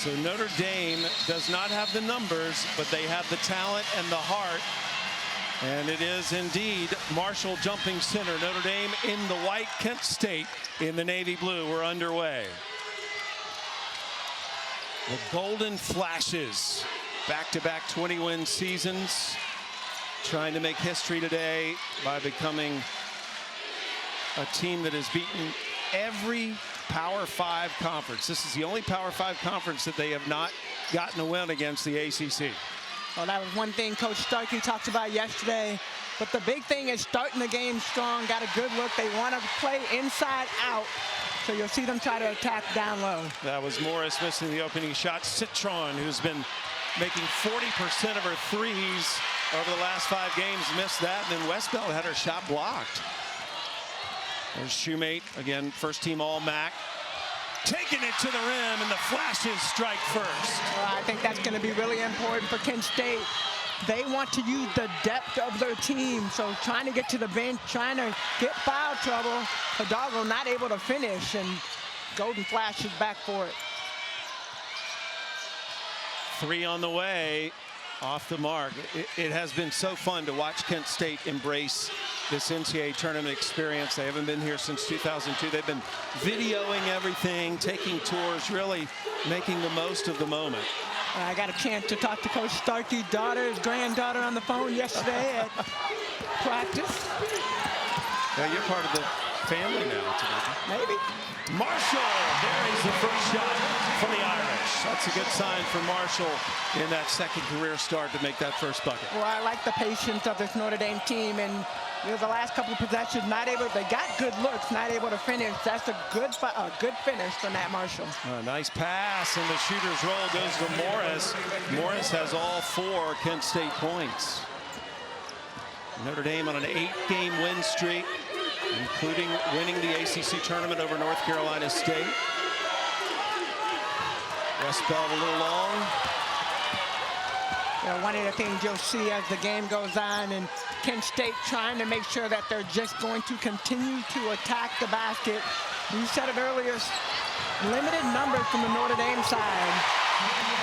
So Notre Dame does not have the numbers, but they have the talent and the heart. And it is indeed Marshall jumping center. Notre Dame in the white, Kent State in the navy blue. We're underway. The Golden Flashes, back-to-back 20-win seasons, trying to make history today by becoming a team that has beaten every Power 5 conference. This is the only Power 5 conference that they have not gotten a win against the ACC. Well, that was one thing Coach Starkey talked about yesterday. But the big thing is starting the game strong, got a good look. They want to play inside out. So you'll see them try to attack down low. That was Morris missing the opening shot. Citron, who's been making 40% of her threes over the last 5 games, missed that. And then Westbeld had her shot blocked. There's Shoemate, again, first team All-MAC. Taking it to the rim, and the Flashes strike first. Well, I think that's going to be really important for Kent State. They want to use the depth of their team, so trying to get to the bench, trying to get foul trouble. Hidalgo not able to finish, and Golden Flash is back for it. 3 on the way, off the mark. It has been so fun to watch Kent State embrace this NCAA tournament experience. They haven't been here since 2002. They've been videoing everything, taking tours, really making the most of the moment. I got a chance to talk to Coach Starkey's granddaughter on the phone yesterday at practice. Well, you're part of the family now, maybe. Marshall buries the first shot for the Irish. That's a good sign for Marshall in that second career start to make that first bucket. Well, I like the patience of this Notre Dame team, and the last couple of possessions, they got good looks, not able to finish. That's a good finish from Nat Marshall. A nice pass, and the shooter's roll goes to Morris. Morris has all 4 Kent State points. Notre Dame on an 8-game win streak, including winning the ACC tournament over North Carolina State. Westbeld a little long. One of the things you'll see as the game goes on, and Kent State trying to make sure that they're just going to continue to attack the basket. You said it earlier, limited numbers from the Notre Dame side.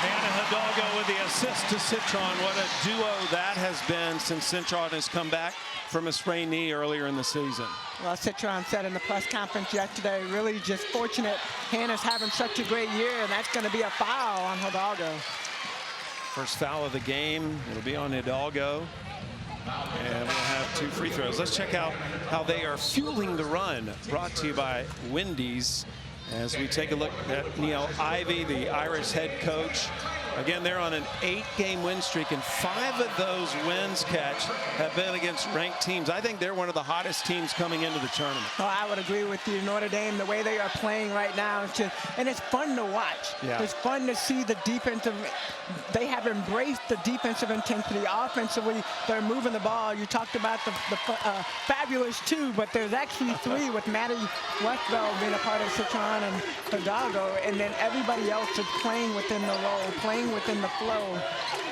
Hannah Hidalgo with the assist to Citron. What a duo that has been since Citron has come back from a sprained knee earlier in the season. Well, Citron said in the press conference yesterday, really just fortunate Hannah's having such a great year, and that's going to be a foul on Hidalgo. First foul of the game. It'll be on Hidalgo. And we'll have 2 free throws. Let's check out how they are fueling the run. Brought to you by Wendy's. As we take a look at Neil Ivey, the Irish head coach. Again, they're on an 8-game win streak, and 5 of those wins, Catch, have been against ranked teams. I think they're one of the hottest teams coming into the tournament. Oh, I would agree with you. Notre Dame, the way they are playing right now, and it's fun to watch. Yeah. It's fun to see the defensive. They have embraced the defensive intensity. Offensively, they're moving the ball. You talked about the fabulous 2, but there's actually 3 with Maddie Westbeld being a part of Citron and Hidalgo, and then everybody else is playing within the role, playing within the flow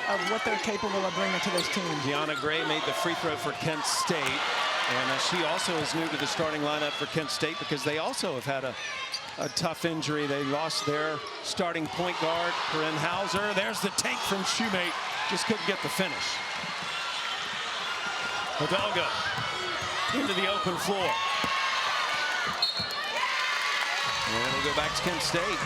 of what they're capable of bringing to this team. Deanna Gray made the free throw for Kent State, and she also is new to the starting lineup for Kent State because they also have had a tough injury. They lost their starting point guard, Corinne Hauser. There's the take from Shoemate. Just couldn't get the finish. Hidalgo into the open floor. And we'll go back to Kent State.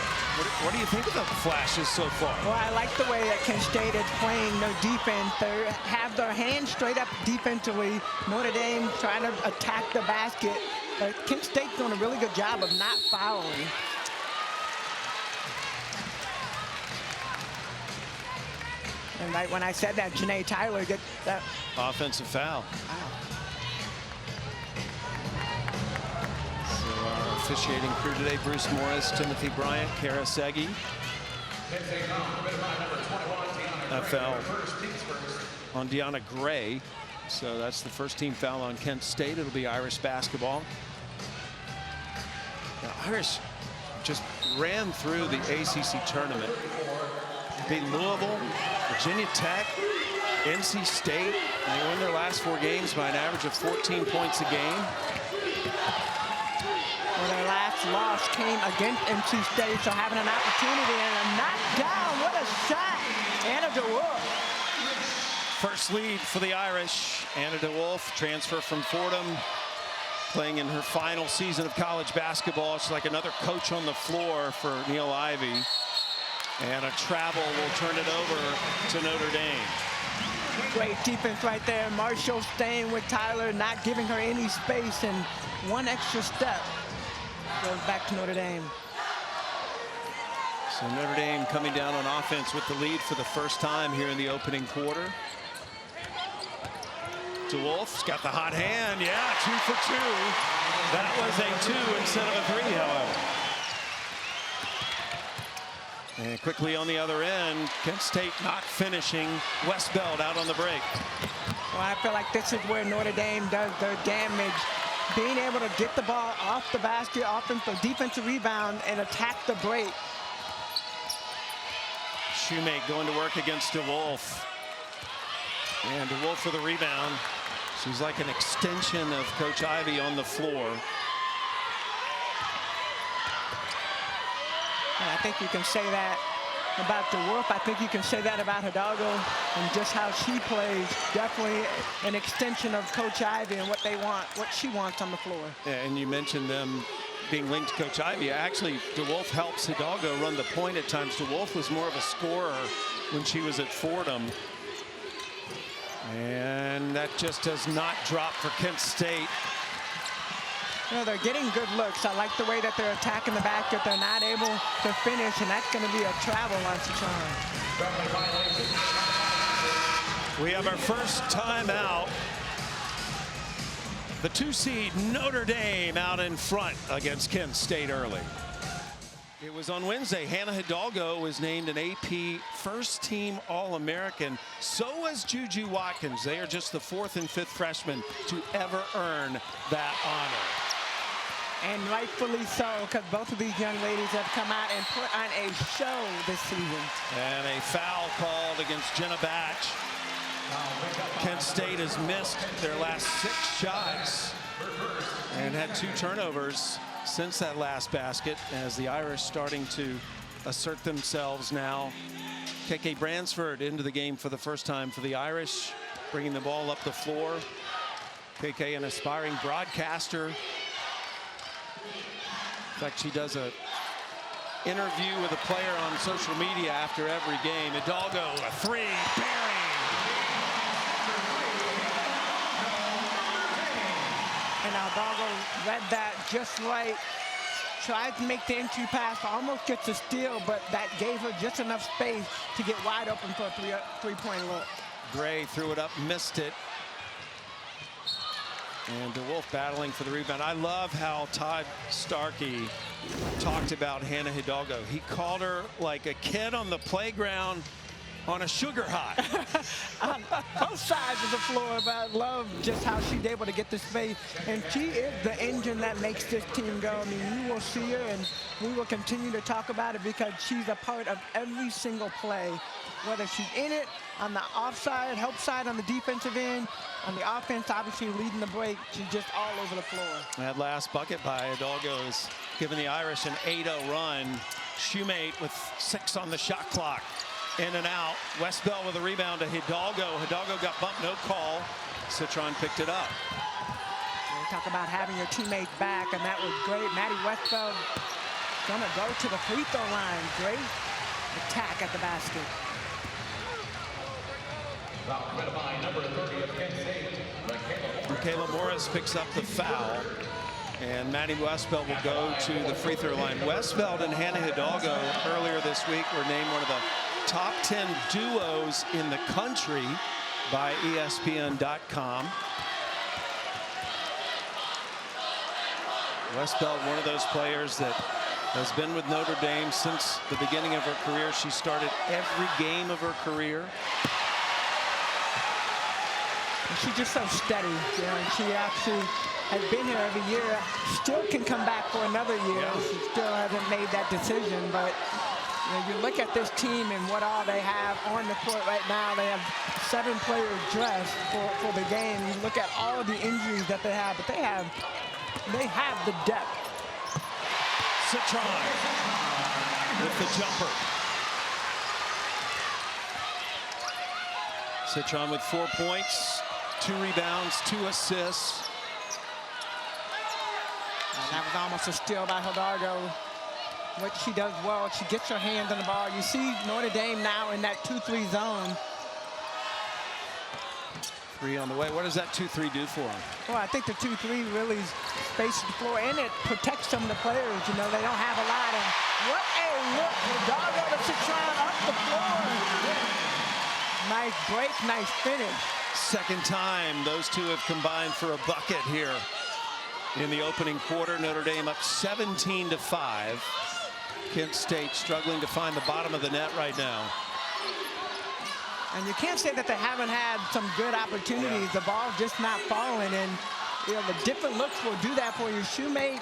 What do you think of the Flashes so far? Well, I like the way that Kent State is playing their defense. They have their hands straight up defensively. Notre Dame trying to attack the basket. But Kent State's doing a really good job of not fouling. And right when I said that, Janae Tyler get that offensive foul. Wow. Officiating crew today: Bruce Morris, Timothy Bryant, Kara Segi. That foul on Deanna Gray. So that's the first team foul on Kent State. It'll be Irish basketball. The Irish just ran through the ACC tournament. Beat Louisville, Virginia Tech, NC State. They won their last 4 games by an average of 14 points a game. Well, their last loss came against NC State, so having an opportunity and a knockdown First lead for the Irish. Anna DeWolf, transfer from Fordham, playing in her final season of college basketball. She's like another coach on the floor for Neil Ivey. And a travel will turn it over to Notre Dame. Great defense right there. Marshall staying with Tyler, not giving her any space, and one extra step goes back to Notre Dame. So Notre Dame coming down on offense with the lead for the first time here in the opening quarter. DeWolf's got the hot hand. Yeah, 2 for 2. That was a 2 instead of a 3, however. And quickly on the other end, Kent State not finishing. Westbeld out on the break. Well, I feel like this is where Notre Dame does their damage. Being able to get the ball off the basket, offensive, defensive rebound, and attack the break. Shoemake going to work against DeWolf. And DeWolf for the rebound. She's like an extension of Coach Ivey on the floor. And I think you can say that about DeWolf. I think you can say that about Hidalgo and just how she plays. Definitely an extension of Coach Ivey and what they want, what she wants on the floor. Yeah, and you mentioned them being linked to Coach Ivey. Actually, DeWolf helps Hidalgo run the point at times. DeWolf was more of a scorer when she was at Fordham. And that just does not drop for Kent State. You know, they're getting good looks. I like the way that they're attacking the basket. They're not able to finish, and that's going to be a travel on Citron. We have our first timeout. The 2 seed Notre Dame out in front against Kent State early. It was on Wednesday. Hannah Hidalgo was named an AP first-team All-American. So was Juju Watkins. They are just the 4th and 5th freshmen to ever earn that honor. And rightfully so, because both of these young ladies have come out and put on a show this season. And a foul called against Jenna Batch. Kent State has missed their last 6 shots and had 2 turnovers since that last basket, as the Irish starting to assert themselves now. KK Bransford into the game for the first time for the Irish, bringing the ball up the floor. KK, an aspiring broadcaster. In fact, she does a interview with a player on social media after every game. Hidalgo, a 3, Barry. And Hidalgo read that just right. Tried to make the entry pass, almost gets a steal, but that gave her just enough space to get wide open for a three-point look. Gray threw it up, missed it. And DeWolf battling for the rebound. I love how Todd Starkey talked about Hannah Hidalgo. He called her like a kid on the playground on a sugar high. On both sides of the floor, but I love just how she's able to get the space. And she is the engine that makes this team go. I mean, you will see her, and we will continue to talk about it because she's a part of every single play, whether she's in it, on the offside, help side on the defensive end, on the offense, obviously leading the break. She's just all over the floor. That last bucket by Hidalgo is giving the Irish an 8-0 run. Shoemate with 6 on the shot clock. In and out. Westbell with a rebound to Hidalgo. Hidalgo got bumped, no call. Citron picked it up. We talk about having your teammates back, and that was great. Maddie Westbell gonna go to the free throw line. Great attack at the basket. Michaela Morris picks up the foul, and Maddie Westbell will go to the free throw line. Westbell and Hannah Hidalgo earlier this week were named one of the top 10 duos in the country by ESPN.com. Westbell, one of those players that has been with Notre Dame since the beginning of her career. She started every game of her career. She's just so steady, you know, and she actually has been here every year, still can come back for another year. Yeah. She still hasn't made that decision, but you know, you look at this team and what all they have on the court right now. They have 7 players dressed for the game. You look at all of the injuries that they have, but they have the depth. Citron with the jumper. Citron with 4 points, 2 rebounds, 2 assists. And that was almost a steal by Hidalgo. What she does well, she gets her hands on the ball. You see Notre Dame now in that 2-3 zone. 3 on the way. What does that 2-3 do for them? Well, I think the 2-3 really spaces the floor, and it protects some of the players. You know, they don't have a lot. And what a look. Hidalgo to Citron up the floor. Nice break, nice finish. Second time those two have combined for a bucket here in the opening quarter. Notre Dame up 17-5. Kent State struggling to find the bottom of the net right now. And you can't say that they haven't had some good opportunities. The ball just not falling, and you know the different looks will do that for your shoemate.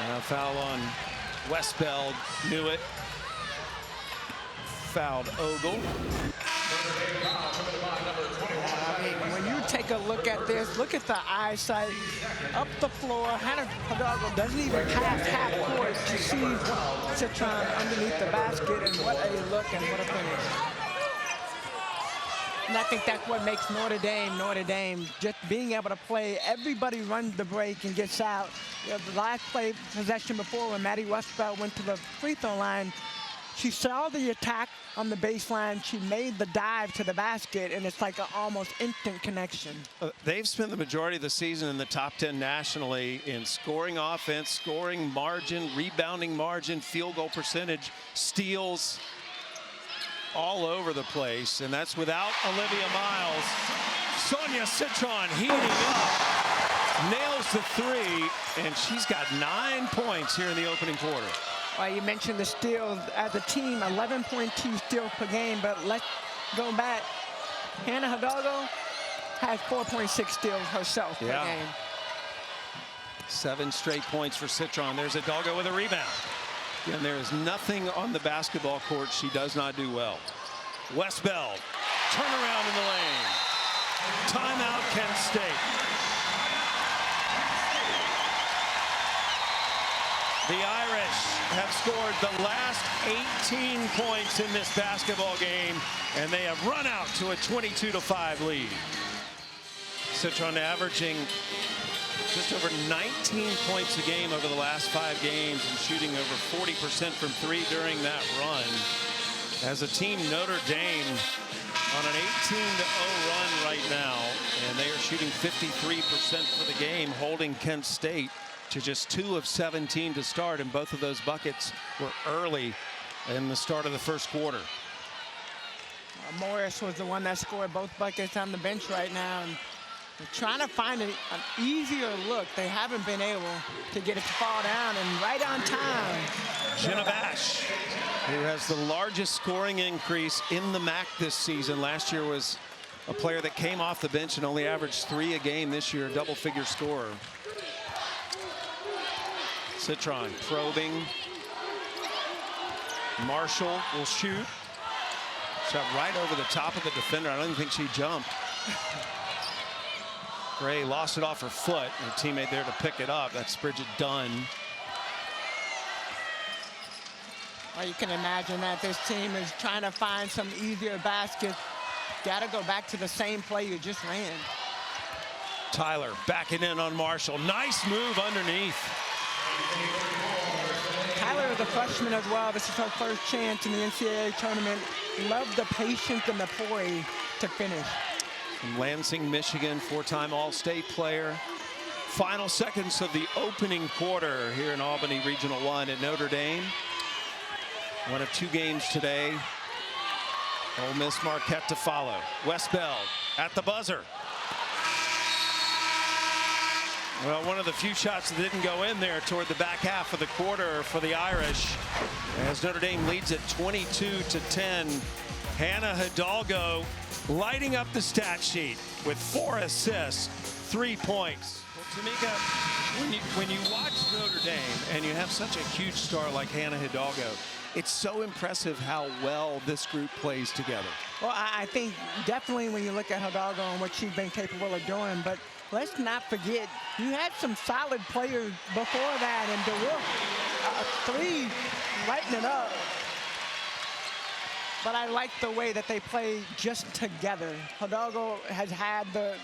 And a foul on Westbeld, knew it. Fouled Ogle. I mean, when you take a look at this, look at the eyesight up the floor. Hannah Hidalgo doesn't even pass half court to see Citron underneath the basket, and what a look and what a finish. And I think that's what makes Notre Dame, just being able to play. Everybody runs the break and gets out. You know, the last play possession before, when Maddie Westbeld went to the free throw line, she saw the attack on the baseline. She made the dive to the basket, and it's like an almost instant connection. They've spent the majority of the season in the top 10 nationally in scoring offense, scoring margin, rebounding margin, field goal percentage, steals, all over the place, and that's without Olivia Miles. Sonia Citron heating up, nails the 3, and she's got 9 points here in the opening quarter. Well, you mentioned the steals as a team, 11.2 steals per game, but let's go back. Hannah Hidalgo has 4.6 steals herself per game. 7 straight points for Citron. There's Hidalgo with a rebound. And there is nothing on the basketball court she does not do well. Westbeld, turnaround in the lane. Timeout, Kent State. The Irish have scored the last 18 points in this basketball game, and they have run out to a 22-5 lead. Citron averaging just over 19 points a game over the last 5 games and shooting over 40% from 3 during that run. As a team, Notre Dame on an 18-0 run right now, and they are shooting 53% for the game, holding Kent State to just 2 of 17 to start, and both of those buckets were early in the start of the first quarter. Morris was the one that scored both buckets on the bench right now, and they're trying to find an easier look. They haven't been able to get it to fall down, and right on time. Jenna Bash, who has the largest scoring increase in the MAC this season. Last year was a player that came off the bench and only averaged 3 a game. This year, a double-figure scorer. Citron probing. Marshall will shoot. Shot right over the top of the defender. I don't even think she jumped. Gray lost it off her foot. Her teammate there to pick it up. That's Bridget Dunn. Well, you can imagine that this team is trying to find some easier baskets. Got to go back to the same play you just ran. Tyler backing in on Marshall. Nice move underneath. Tyler is a freshman as well. This is her first chance in the NCAA tournament. Love the patience and the poise to finish. From Lansing, Michigan, 4-time All-State player. Final seconds of the opening quarter here in Albany Regional 1 at Notre Dame. One of 2 games today. Ole Miss Marquette to follow. Westbeld at the buzzer. Well, one of the few shots that didn't go in there toward the back half of the quarter for the Irish, as Notre Dame leads it 22-10. Hannah Hidalgo lighting up the stat sheet with 4 assists, 3 points. Well, Tamika, when you watch Notre Dame and you have such a huge star like Hannah Hidalgo, it's so impressive how well this group plays together. Well, I think definitely when you look at Hidalgo and what she's been capable of doing, but let's not forget, you had some solid players before that, and DeWolf, 3, lighting it up. But I like the way that they play just together. Hidalgo has had the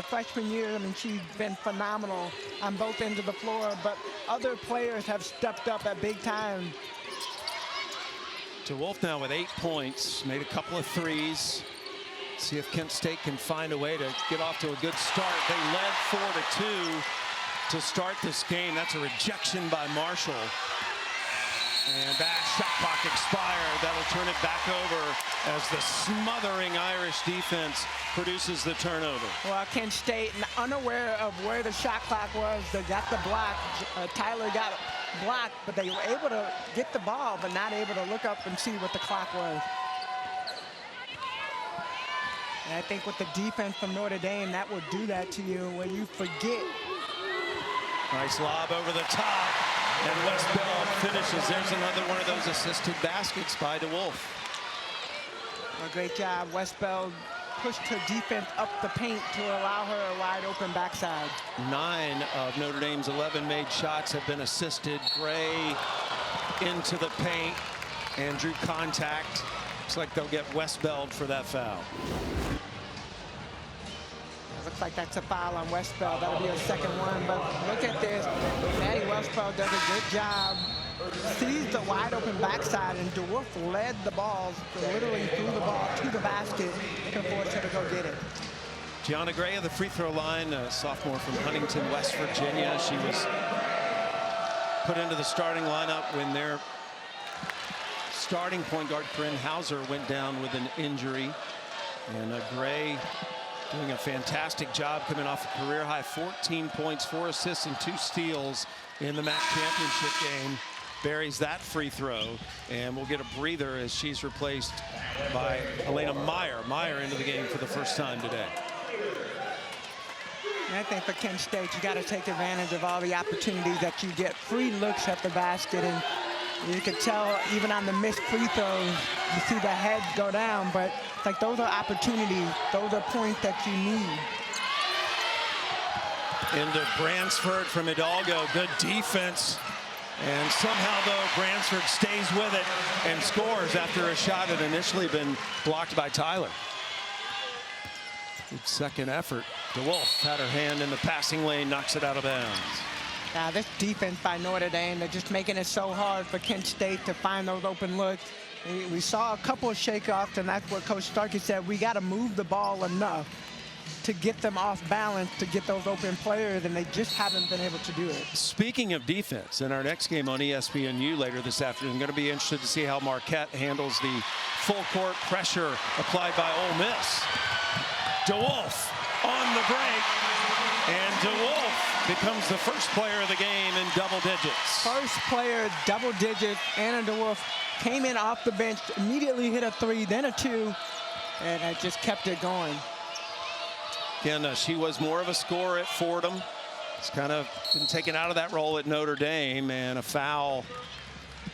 freshman year. I mean, she's been phenomenal on both ends of the floor, but other players have stepped up at big time. DeWolf now with 8 points, made a couple of threes. See if Kent State can find a way to get off to a good start. They led 4-2 to start this game. That's a rejection by Marshall. And that shot clock expired. That'll turn it back over as the smothering Irish defense produces the turnover. Well, Kent State, unaware of where the shot clock was, they got the block. Tyler got blocked, but they were able to get the ball, but not able to look up and see what the clock was. And I think with the defense from Notre Dame, that will do that to you when you forget. Nice lob over the top. And Westbeld finishes. There's another one of those assisted baskets by DeWolf. A great job. Westbeld pushed her defense up the paint to allow her a wide open backside. 9 of Notre Dame's 11 made shots have been assisted. Gray into the paint and drew contact. Looks like they'll get Westbeld for that foul. Looks like that's a foul on Westbeld. That'll be a second one. But look at this. Maddie Westbeld does a good job. Sees the wide open backside, and DeWolf led the ball, literally threw the ball to the basket to force her to go get it. Gianna Gray of the free throw line, a sophomore from Huntington, West Virginia. She was put into the starting lineup when their starting point guard, Corinne Hauser, went down with an injury. And Gray doing a fantastic job, coming off a career high 14 points, 4 assists, and 2 steals in the MAC championship game. Buries that free throw, and we'll get a breather as she's replaced by Elena Meyer. Meyer into the game for the first time today. I think for Kent State, you got to take advantage of all the opportunities that you get. Free looks at the basket, and you can tell even on the missed free throws, you see the head go down, but like those are opportunities. Those are points that you need. Into Bransford from Hidalgo. Good defense. And somehow, though, Bransford stays with it and scores after a shot had initially been blocked by Tyler. Good second effort. DeWolf had her hand in the passing lane, knocks it out of bounds. Now, this defense by Notre Dame, they're just making it so hard for Kent State to find those open looks. We saw a couple of shakeoffs, and that's what Coach Starkey said. We got to move the ball enough to get them off balance, to get those open players, and they just haven't been able to do it. Speaking of defense, in our next game on ESPNU later this afternoon, going to be interested to see how Marquette handles the full court pressure applied by Ole Miss. DeWolf on the break, and DeWolf becomes the first player of the game in double digits. First player, double digits. Anna DeWolf came in off the bench, immediately hit a 3, then a 2, and it just kept it going. Again, she was more of a scorer at Fordham. It's kind of been taken out of that role at Notre Dame, and a foul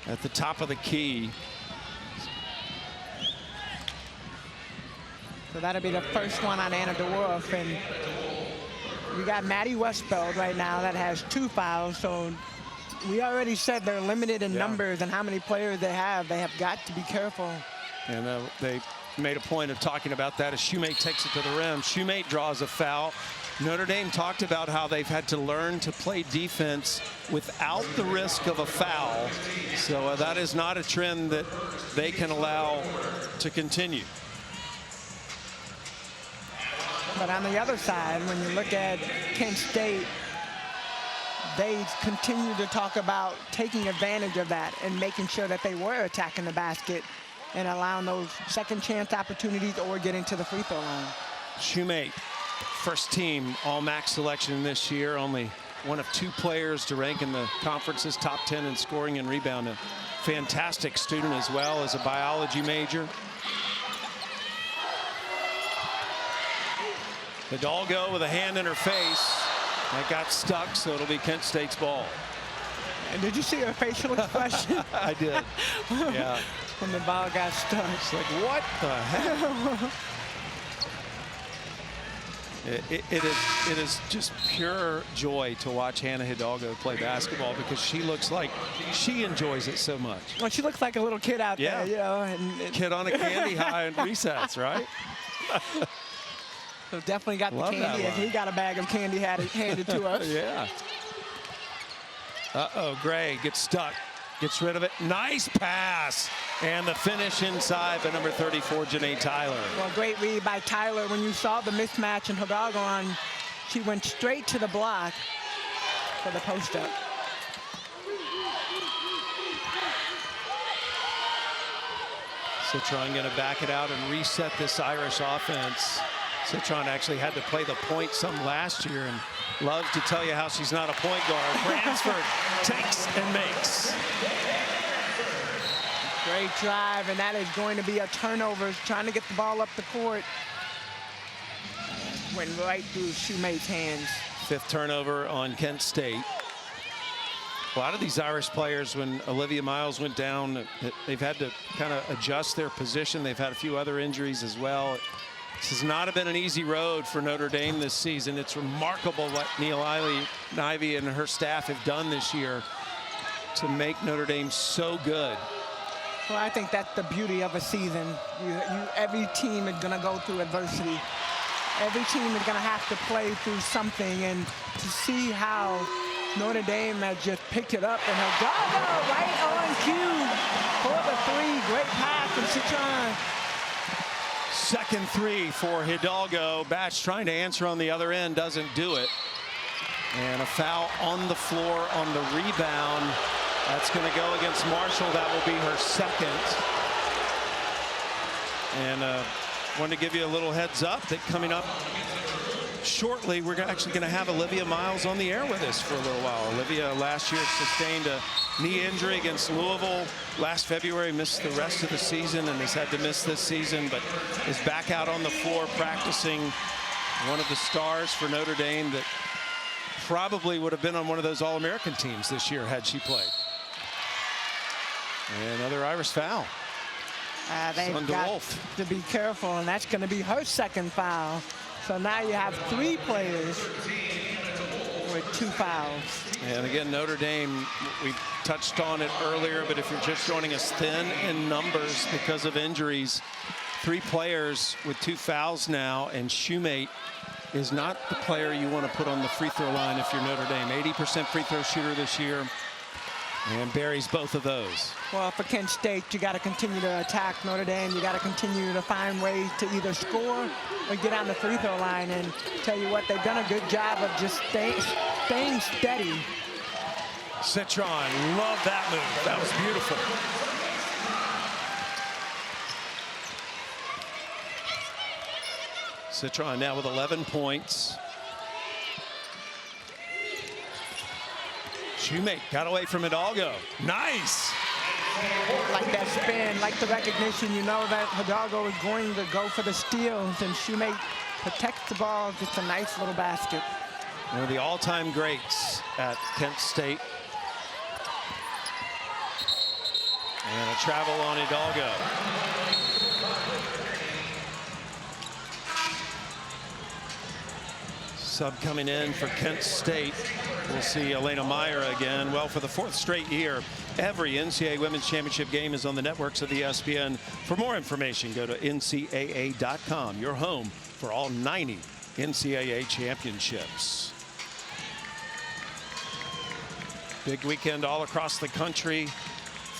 at the top of the key. So that'll be the first one on Anna DeWolf, and you got Maddie Westbeld right now that has 2 fouls. So we already said they're limited in numbers and how many players they have. They have got to be careful. And they made a point of talking about that as Shoemate takes it to the rim. Shoemate draws a foul. Notre Dame talked about how they've had to learn to play defense without the risk of a foul. So that is not a trend that they can allow to continue. But on the other side, when you look at Kent State, they continue to talk about taking advantage of that and making sure that they were attacking the basket and allowing those second chance opportunities or getting to the free throw line. Shoemate, first team All-MAC selection this year, only one of 2 players to rank in the conference's top 10 in scoring and rebound. A fantastic student as well as a biology major. Hidalgo with a hand in her face. That got stuck, so it'll be Kent State's ball. And did you see her facial expression? I did. Yeah. When the ball got stuck. It's like, what the heck? It is just pure joy to watch Hannah Hidalgo play basketball because she looks like she enjoys it so much. Well, she looks like a little kid out there, you know. And kid on a candy high in recess, right? So definitely got the candy. As we got a bag of candy handed to us. Yeah. Uh-oh, Gray gets stuck. Gets rid of it. Nice pass. And the finish inside by number 34, Janae Tyler. Well, great read by Tyler. When you saw the mismatch in Hidalgo on, she went straight to the block for the post-up. Citron going to back it out and reset this Irish offense. Citron actually had to play the point some last year and loves to tell you how she's not a point guard. Bransford takes and makes. Great drive, and that is going to be a turnover. Trying to get the ball up the court. Went right through Shoemate's hands. 5th turnover on Kent State. A lot of these Irish players, when Olivia Miles went down, they've had to kind of adjust their position. They've had a few other injuries as well. This has not been an easy road for Notre Dame this season. It's remarkable what Neil Ivey and her staff have done this year to make Notre Dame so good. Well, I think that's the beauty of a season. Every team is going to go through adversity. Every team is going to have to play through something, and to see how Notre Dame has just picked it up, and Hidalgo right on cue for the 3. Great pass from Citron. Second 3 for Hidalgo. Batch trying to answer on the other end, doesn't do it. And a foul on the floor on the rebound. That's going to go against Marshall. That will be her 2nd. And wanted to give you a little heads up that coming up shortly, we're actually going to have Olivia Miles on the air with us for a little while. Olivia last year sustained a knee injury against Louisville last February, missed the rest of the season and has had to miss this season, but is back out on the floor practicing. One of the stars for Notre Dame that probably would have been on one of those All-American teams this year had she played. And another Irish foul. They've got to be careful, and that's going to be her 2nd foul. So now you have 3 players with 2 fouls. And again, Notre Dame, we touched on it earlier, but if you're just joining us, thin in numbers because of injuries. 3 players with 2 fouls now, and Shoemate is not the player you want to put on the free throw line if you're Notre Dame. 80% free throw shooter this year, and buries both of those. Well, for Kent State, you got to continue to attack Notre Dame. You got to continue to find ways to either score or get on the free throw line. And tell you what, they've done a good job of just staying steady. Citron, love that move. That was beautiful. Citron now with 11 points. Shoemate got away from Hidalgo. Nice. Like that spin, like the recognition, you know that Hidalgo is going to go for the steals, and Shoemate protects the ball. Just a nice little basket. One of the all-time greats at Kent State. And a travel on Hidalgo. Sub coming in for Kent State. We'll see Elena Meyer again. Well, for the 4th straight year, every NCAA Women's Championship game is on the networks of ESPN. For more information, go to ncaa.com, your home for all 90 NCAA championships. Big weekend all across the country.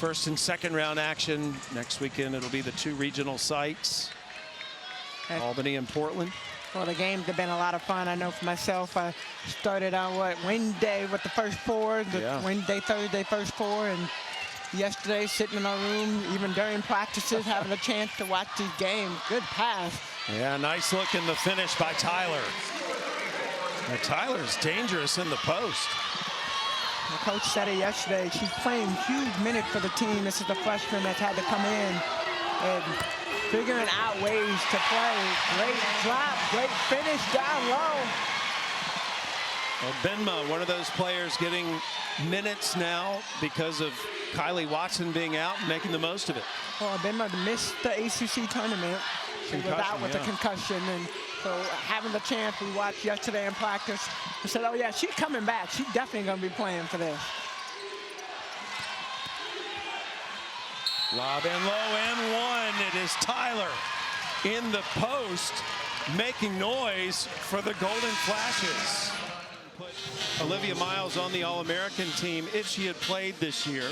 1st and 2nd round action. Next weekend, it'll be the 2 regional sites, Albany and Portland. Well, the games have been a lot of fun. I know for myself, I started on Wednesday with the first 4, Wednesday, Thursday, first 4, and yesterday sitting in our room, even during practices, having a chance to watch these games. Good pass. Yeah, nice look in the finish by Tyler. Now, Tyler's dangerous in the post. The coach said it yesterday. She's playing huge minutes for the team. This is the freshman that's had to come in and figuring out ways to play. Great drop, great finish down low. Well, Benma, one of those players getting minutes now because of Kylie Watson being out and making the most of it. Well, Benma missed the ACC tournament. She was out with a concussion, and So having the chance, we watched yesterday in practice. I said, oh, yeah, she's coming back. She's definitely going to be playing for this. Lob and low and one. It is Tyler in the post, making noise for the Golden Flashes. Put Olivia Miles on the All-American team if she had played this year.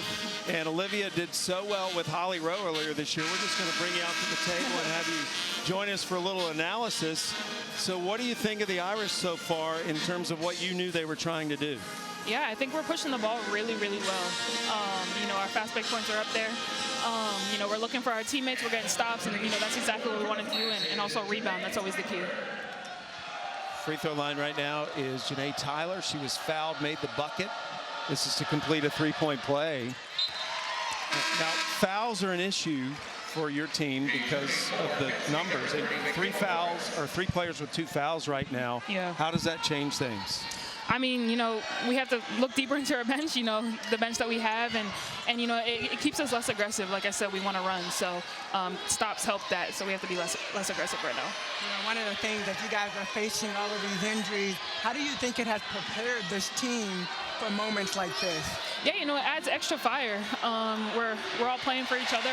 And Olivia did so well with Holly Rowe earlier this year. We're just going to bring you out to the table and have you join us for a little analysis. So what do you think of the Irish so far in terms of what you knew they were trying to do? Yeah, I think we're pushing the ball really, really well. Our fast break points are up there. We're looking for our teammates. We're getting stops, and, that's exactly what we want to do, and also rebound. That's always the key. Free throw line right now is Janae Tyler. She was fouled, made the bucket. This is to complete a three-point play. Now, fouls are an issue for your team because of the numbers. And 3 fouls, or 3 players with 2 fouls right now. Yeah. How does that change things? I mean, we have to look deeper into our bench, the bench that we have, and it keeps us less aggressive. Like I said, we want to run, so stops help that, so we have to be less aggressive right now. One of the things that you guys are facing, all of these injuries, how do you think it has prepared this team for moments like this? Yeah, it adds extra fire. We're all playing for each other,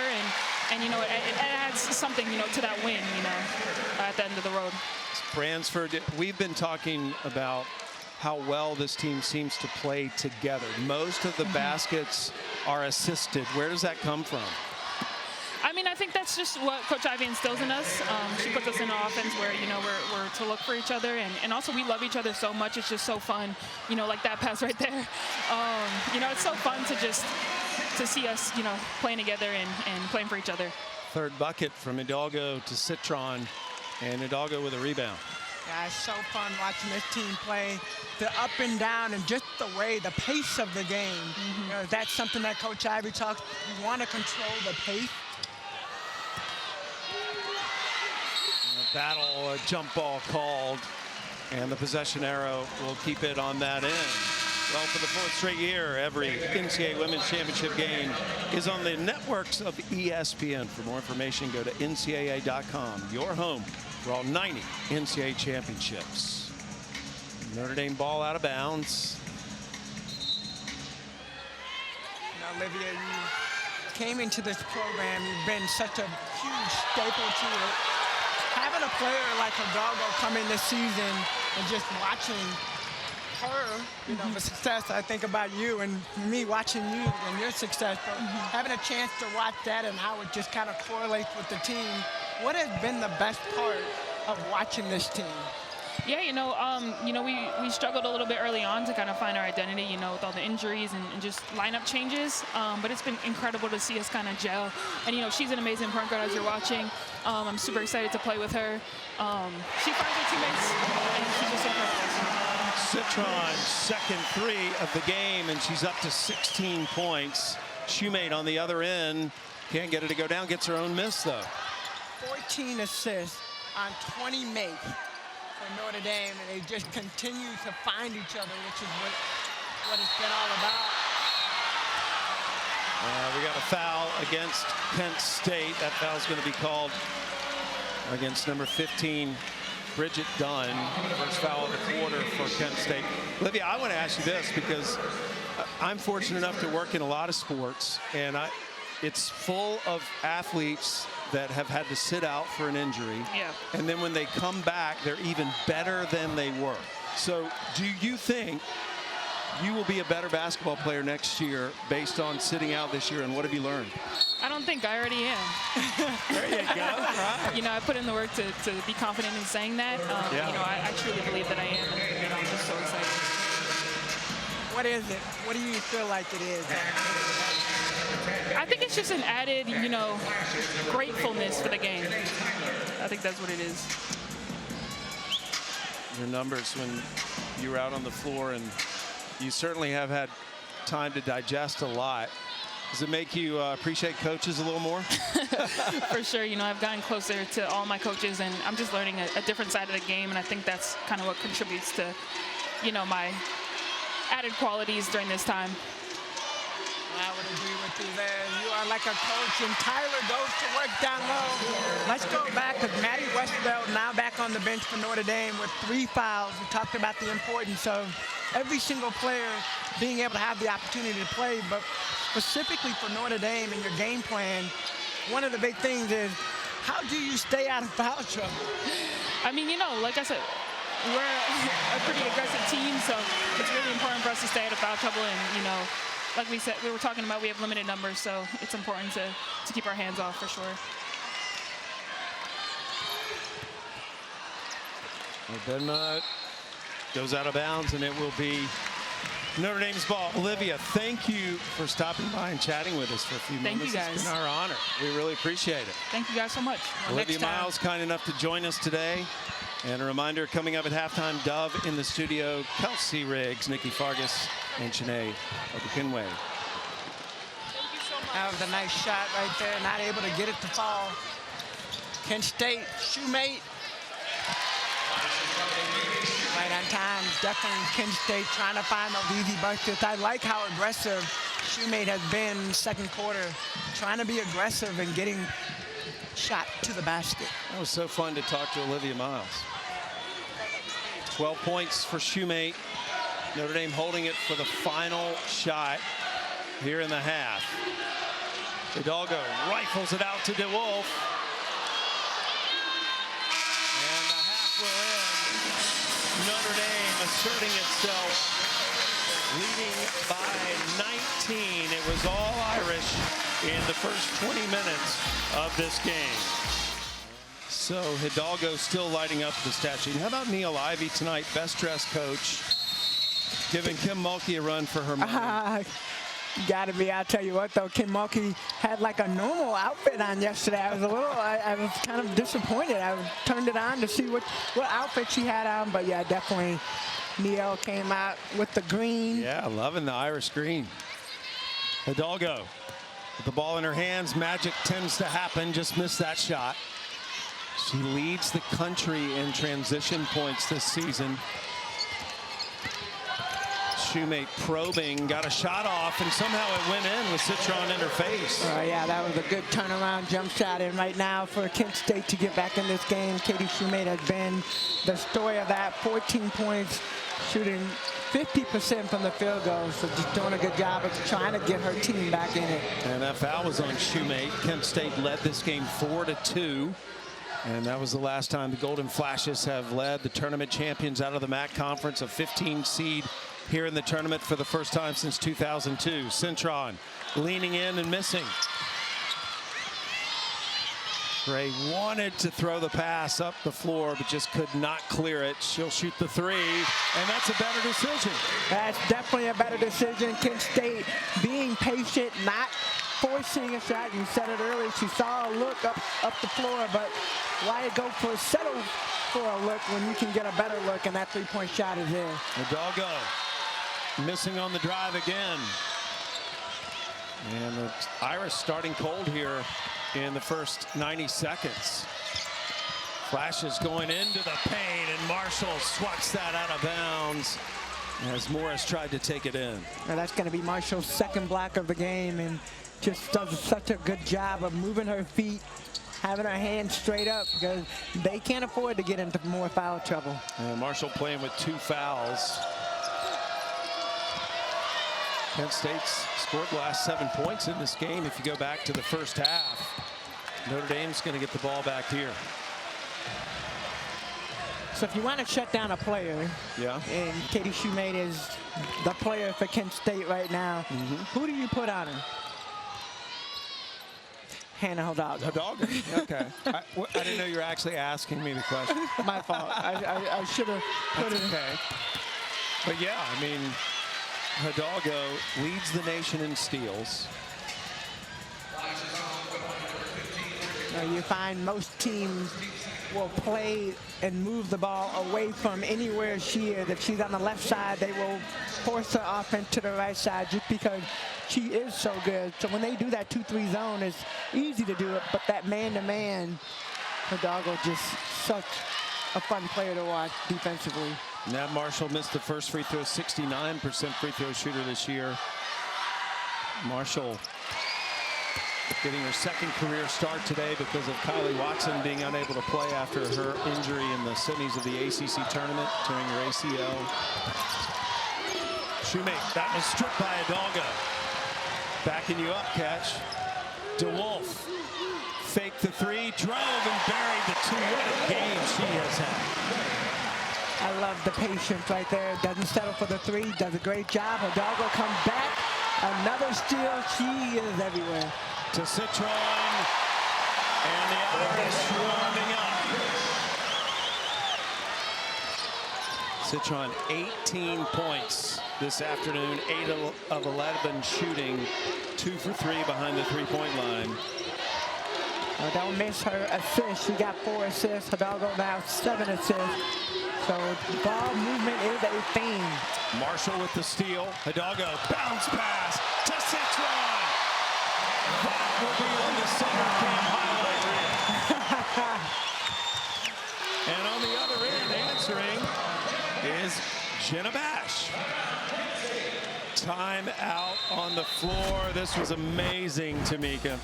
and it adds something, to that win, at the end of the road. Bransford, we've been talking about how well this team seems to play together. Most of the baskets are assisted. Where does that come from? I mean, I think that's just what Coach Ivy instills in us. She puts us in an offense where, we're to look for each other. And also we love each other so much. It's just so fun, like that pass right there. It's so fun to see us, playing together and playing for each other. Third bucket from Hidalgo to Citron, and Hidalgo with a rebound. Yeah, it's so fun watching this team play, the up and down, and just the pace of the game. That's something that Coach Ivy talks. You want to control the pace. Battle, a jump ball called, and the possession arrow will keep it on that end. Well, for the 4th straight year, every NCAA Women's Championship game is on the networks of ESPN. For more information, go to ncaa.com, your home for all 90 NCAA championships. Notre Dame ball out of bounds. Now, Olivia, you came into this program. You've been such a huge staple to it. Having a player like Hidalgo come in this season and just watching her, the success, I think about you and me watching you and your success, but having a chance to watch that and how it just kind of correlates with the team. What has been the best part of watching this team? Yeah, we struggled a little bit early on to kind of find our identity, with all the injuries and just lineup changes. But it's been incredible to see us kind of gel. And, she's an amazing point guard as you're watching. I'm super excited to play with her. She finds her teammates, and she's just incredible. Citron's second 3 of the game, and she's up to 16 points. Shoemate on the other end. Can't get it to go down. Gets her own miss, though. 14 assists on 20 makes for Notre Dame, and they just continue to find each other, which is what it's been all about. We got a foul against Kent State. That foul's going to be called against number 15, Bridget Dunn. First foul of the quarter for Kent State. Olivia, I want to ask you this because I'm fortunate enough to work in a lot of sports, and it's full of athletes that have had to sit out for an injury. Yeah. And then when they come back, they're even better than they were. So do you think you will be a better basketball player next year based on sitting out this year, and what have you learned? I don't think I already am. There you go. Right. I put in the work to be confident in saying that. I truly believe that I am, and I'm just so excited. What is it? What do you feel like it is? I think it's just an added, gratefulness for the game. I think that's what it is. Your numbers when you were out on the floor, and you certainly have had time to digest a lot. Does it make you appreciate coaches a little more? For sure. I've gotten closer to all my coaches, and I'm just learning a different side of the game, and I think that's kind of what contributes to, my added qualities during this time. I would agree with you there. You are like a coach, and Tyler goes to work down low. Let's go back because Maddie Westbelt now back on the bench for Notre Dame with 3 fouls. We talked about the importance of every single player being able to have the opportunity to play, but specifically for Notre Dame and your game plan, one of the big things is how do you stay out of foul trouble? I mean, you know, like I said, we're a pretty aggressive team, so it's really important for us to stay out of foul trouble. And, you know, like we said, we were talking about, we have limited numbers, so it's important to keep our hands off for sure. Well, goes out of bounds, and it will be Notre Dame's ball. Olivia, thank you for stopping by and chatting with us for a few minutes. Thank you, guys. It's been our honor. We really appreciate it. Thank you guys so much. Olivia Miles, kind enough to join us today. And a reminder, coming up at halftime, Dove in the studio, Kelsey Riggs, Nikki Fargas, and Shanae Ogunkinwe. That was a nice shot right there. Not able to get it to fall. Kent State, shoemate. Right on time. Definitely Kent State trying to find those easy buckets. I like how aggressive shoemate has been second quarter. Trying to be aggressive and getting shot to the basket. That was so fun to talk to Olivia Miles. 12 points for shoemate. Notre Dame holding it for the final shot here in the half. Hidalgo rifles it out to DeWolf. And the half will end. Notre Dame asserting itself, leading by 19. It was all Irish in the first 20 minutes of this game. So Hidalgo still lighting up the stat sheet. How about Neil Ivey tonight, best dressed coach, giving Kim Mulkey a run for her money? Gotta be. I'll tell you what, though, Kim Mulkey had like a normal outfit on yesterday. I was kind of disappointed. I turned it on to see what outfit she had on, but yeah, definitely Neil came out with the green. Yeah, loving the Irish green. Hidalgo with the ball in her hands. Magic tends to happen. Just missed that shot. She leads the country in transition points this season. Shoemate probing, got a shot off, and somehow it went in with Citron in her face. Yeah, that was a good turnaround jump shot. And right now for Kent State to get back in this game, Katie Shoemate has been the story of that. 14 points, shooting 50% from the field goal. So just doing a good job of trying to get her team back in it. And that foul was on Shoemate. Kent State led this game 4-2. And that was the last time the Golden Flashes have led the tournament champions out of the MAC Conference, a 15 seed here in the tournament for the first time since 2002. Citron leaning in and missing. Gray wanted to throw the pass up the floor, but just could not clear it. She'll shoot the three, and that's a better decision. That's definitely a better decision. Kent State being patient, not forcing a shot. You said it earlier. She saw a look up the floor, but why settle for a look when you can get a better look, and that three-point shot is there. Hidalgo missing on the drive again. And the Irish starting cold here in the first 90 seconds. Flashes going into the paint, and Marshall swats that out of bounds as Morris tried to take it in. Now that's going to be Marshall's second block of the game, and just does such a good job of moving her feet, having her hands straight up, because they can't afford to get into more foul trouble. And Marshall playing with 2 fouls. Kent State's scored the last 7 points in this game. If you go back to the first half, Notre Dame's going to get the ball back here. So if you want to shut down a player, and Katie Shoemate is the player for Kent State right now, who do you put on her? Hannah Hidalgo. Hidalgo, okay. I didn't know you were actually asking me the question. My fault. I should have put it. Okay. But yeah, I mean, Hidalgo leads the nation in steals. You find most teams will play and move the ball away from anywhere she is. If she's on the left side, they will force her offense to the right side just because she is so good. So when they do that 2-3 zone, it's easy to do it, but that man-to-man, Hidalgo just such a fun player to watch defensively. Nat Marshall missed the first free throw, 69% free throw shooter this year. Marshall getting her second career start today because of Kylie Watson being unable to play after her injury in the semis of the ACC tournament, tearing her ACL. Shoemake, that was stripped by Hidalgo. Backing you up, catch. DeWolf faked the three, drove and buried the two. What a game she has had. I love the patience right there. Doesn't settle for the three. Does a great job. Hidalgo comes back. Another steal. She is everywhere. To Citron. And the Irish warming up. Citron 18 points this afternoon. 8 of 11 shooting. 2 for 3 behind the three-point line. Don't miss her assist. She got 4 assists. Hidalgo now 7 assists. So ball movement is a theme. Marshall with the steal. Hidalgo bounce pass to Citron. That will be on the summer camp highlight reel. And on the other end, answering is Jenna Bash. Time out on the floor. This was amazing, Tamika.